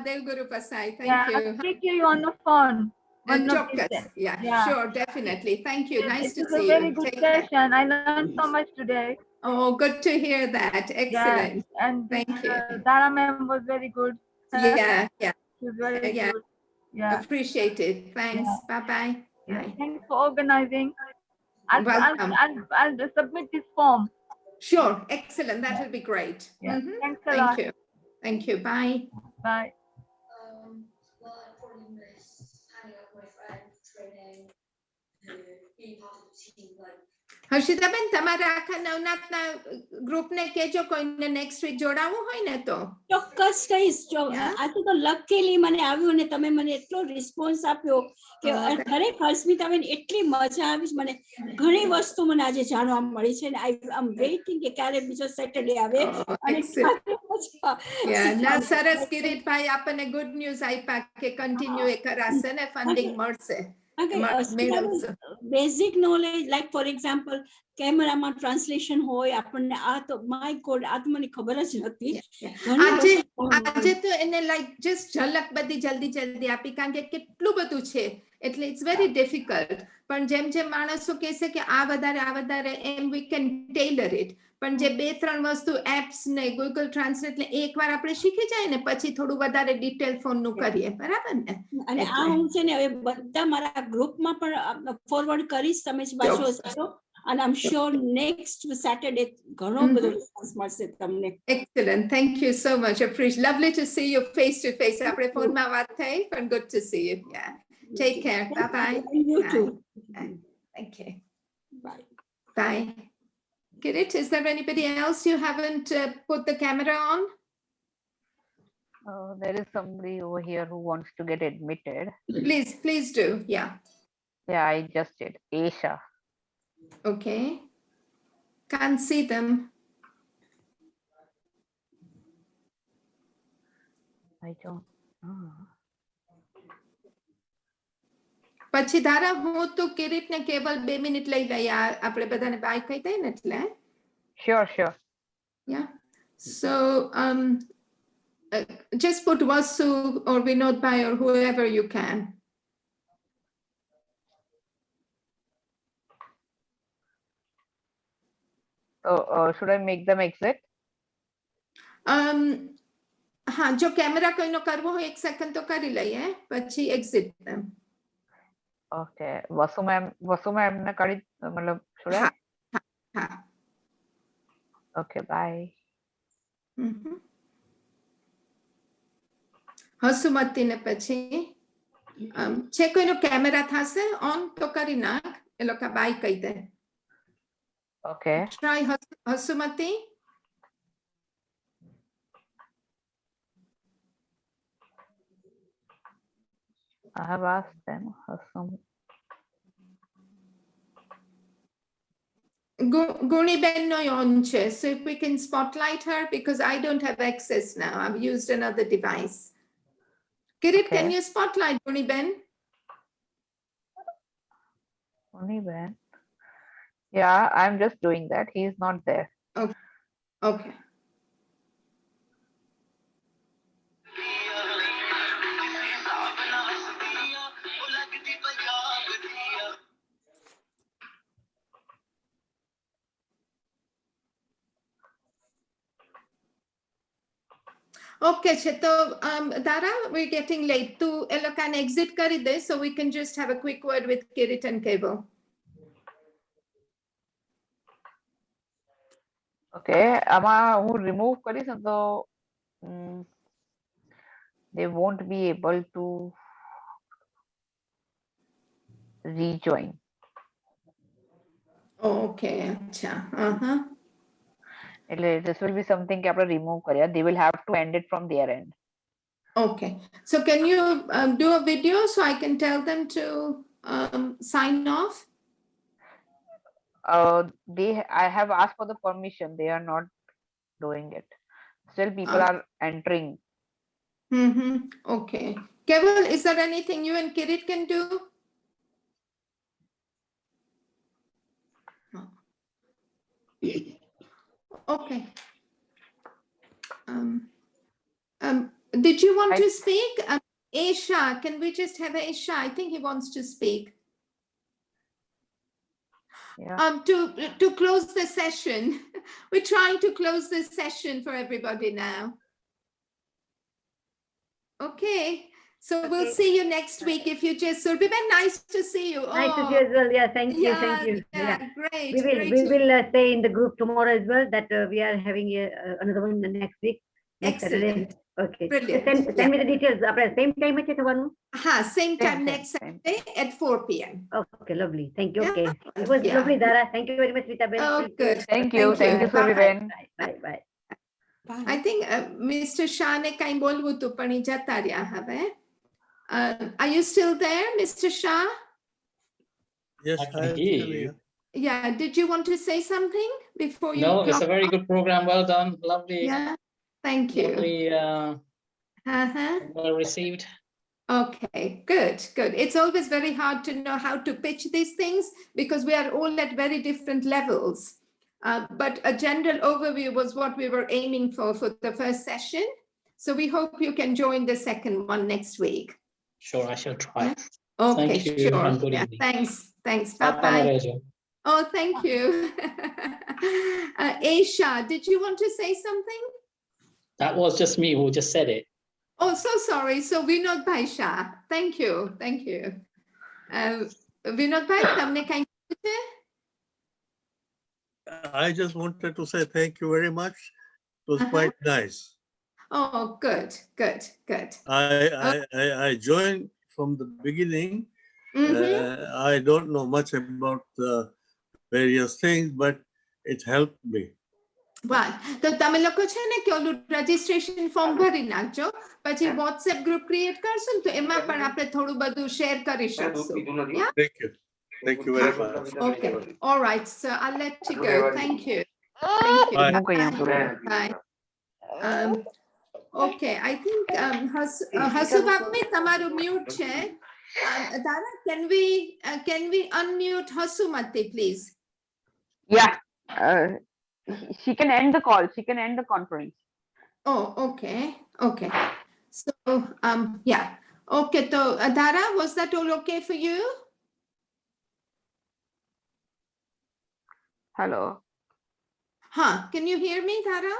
Devguru Pasai. Thank Yeah, you. I'll speak to you on the phone. Yeah, sure, definitely. Thank you. Nice to It was see a you. very good session. I learned so much today. Oh, good to hear that. Excellent. Yeah, and Thank you. Dara ma'am was very good. Yeah. She was very good. Yeah. Appreciate it. Thanks. Bye-bye. Bye. Thanks for organizing. Welcome. I'll submit this form. Sure. Excellent. That will be great. Yeah. Mhm. Thanks a lot. Thank you. Thank you. Bye. Bye. હર્ષિતાબેન તમારા આખા નવનાથના ગ્રુપને કહેજો કોઈને next week જોડાવું હોય ને તો ચોક્કસ કહીશ આજે તો લખેલી મને આવ્યું ને તમે મને એટલો રિસ્પોન્સ આપ્યો કે ખરેખર સ્મિતાબેન એટલી મજા આવી મને ઘણી વસ્તુ મને આજે જાણવા મળી છે ને આઈ એમ વેઇટિંગ કે ક્યારે બીજો સેટરડે આવે ના સરસ કિરીટભાઈ આપણને ગુડ ન્યૂઝ આપ્યા કે કન્ટિન્યુ એ કરાશે ને ફંડિંગ મળશે basic knowledge like for example કેમેરામાં ટ્રાન્સલેશન હોય આપણને આ તો માય ગોડ આ તો મને ખબર જ નથી આજે તો એને લાઈક જસ્ટ ઝલક બધી જલ્દી આપી કારણ કે કેટલું બધું છે એટલે ઇટ્સ વેરી ડિફિકલ્ટ પણ જેમ જેમ માણસો કહેશે કે આ વધારે એમ વી કેન ટેલર ઇટ પણ જે 2-3 વસ્તુ એપ્સ ને ગૂગલ ટ્રાન્સલેટ ને એકવાર આપણે શીખી જાય ને પછી થોડું વધારે ડિટેલ ફોનનું કરીએ બરાબર ને અને આ હું છે ને હવે બધા મારા ગ્રુપમાં પણ ફોરવર્ડ કરીશ તમે જ પાછો and I'm sure next Saturday ઘણો બધો response મળશે તમને. Excellent. Thank you so much. Appreciate. Lovely to see you face to face. આપણે ફોનમાં વાત થઈ, but good to see you. Yeah. Take care. Bye bye. And you too. Bye. Thank you. Bye. Bye. Kirit, is there anybody else you haven't put the camera on? There is somebody over here who wants to get admitted. Please do. Yeah. Yeah, I just did. Aisha. Okay. Can't see them. I don't. પછી ધારા હું તો કિરીટ ને કેવલ 2 minute લઈ લઈએ આપણે બધાને બાય કહી દઈએ ને એટલે. Sure. Yeah. So just put Vasu or Vinod Bhai or whoever you can. So should I make them exit? હા જો કેમેરા કોઈનો કરવો હોય 1 સેકન્ડ તો કરી લઈએ પછી exit them. Okay. Vasu ma'am ne kadi matlab should I? Ha. Okay, bye. હસુમતી ને પછી છે કોઈનો કેમેરા થાશે ઓન તો કરી નાખ એ લોકો બાય કહી દે. Okay. Try Hasumati. I have asked them. Guni Ben no on che. So if we can spotlight her because I don't have access now. I've used another device. Kirit, Okay. can you spotlight Guni Ben? Only Ben. Yeah, I'm just doing that. He's not there. Okay. Okay, so Dara, we're getting late. Tu elokan exit kari de, so we can just have a quick word with Kirit and Keval. Okay, આમાં હું remove કરીશ ને તો they won't be able to rejoin. Okay, acha. This will be something કે આપણે remove કર્યા. They will have to end it from their end. Okay, so can you do a video so I can tell them to sign off? I have asked for the permission. They are not doing it. Still people are entering. Okay. Keval, is there anything you and Kirit can do? Okay. Did you want to speak? Aisha, can we just have Aisha? I think he wants to speak. Yeah. To close the session. We're trying to close this session for everybody now. Okay. So we'll see you next week if you just so be nice to see you. Nice to see you as well. Yeah, thank you. Yeah, great. We will stay in the group tomorrow as well. That we are having another one the next week. Next Saturday. Okay. Brilliant. Send me the details. Same time same time next Saturday at 4 p.m. Okay, lovely. Thank you. Okay. It was lovely, Dara. Thank you very much, Rita Ben. Oh, good. Thank you, Survi Ben. Bye. I think Mr. Shah ne kai bolvu tu pani jata rya have. Are you still there, Mr. Shah? Yes, I can hear you. Yeah, did you want to say something before you? No, it's a very good program. Well done. Lovely. Yeah, thank you. Lovely, well received. Okay, good. It's always very hard to know how to pitch these things because we are all at very different levels. But a general overview was what we were aiming for the first session. So we hope you can join the second one next week. Sure, I shall try. Okay, Thank you, sure. and good Yeah, evening. thanks. Bye-bye. Oh, thank you. Aisha, did you want to say something? That was just me who just said it. Oh, so sorry. So Vinod Bhai Shah. Thank you. Vinod Bhai, તમને કઈ I just wanted to say thank you very much. It was quite nice. Oh, good, good, good. I joined from the beginning. I don't know much about various things, but it helped me. વાહ તો તમે લોકો છે ને કે ઓલું registration form ભરી નાખજો પછી વોટ્સએપ ગ્રુપ ક્રિએટ કરશું ને તો એમાં પણ આપણે થોડું બધું શેર કરી શકશું. Yeah? Thank you very much. Okay. All right, so I'll let you go. Thank you. Thank you. Bye. Bye. Okay, I think Hasu Bapmi tamaru mute છે. Dara, can we unmute Hasumati, please? Yeah, she can end the call. She can end the conference. Oh, okay, okay. So, yeah, okay. So, Dara, was that all okay for you? Hello. Huh? Can you hear me, Dara?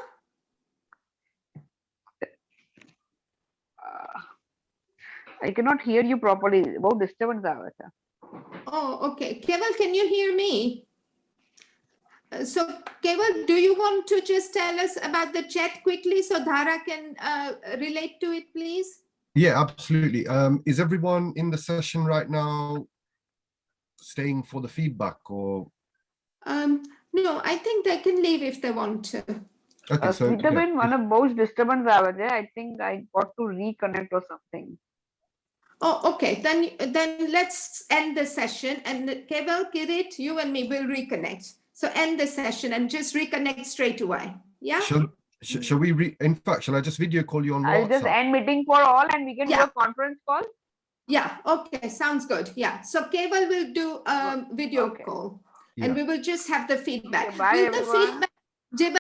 I cannot hear you properly. About disturbance આવે છે. Oh, okay. Keval, can you hear me? So, Keval, do you want to just tell us about the chat quickly so Dhara can relate to it, please? Yeah, absolutely. Is everyone in the session right now staying for the feedback or? No, I think they can leave if they want to. Okay, so Smita-ben, મને બહુ જ disturbance આવે છે. I think I got to reconnect or something. Oh, okay. Then let's end the session, and Keval, Kirit, you and me will reconnect. So end the session and just reconnect straight away. Yeah. Shall we? In fact, shall I just video call you on WhatsApp? I'll just end meeting for all, and we can do a conference call. Yeah. Okay. Sounds good. Yeah. So Keval will do video call, and we will just have the feedback. Okay, bye, Will the everyone. feedback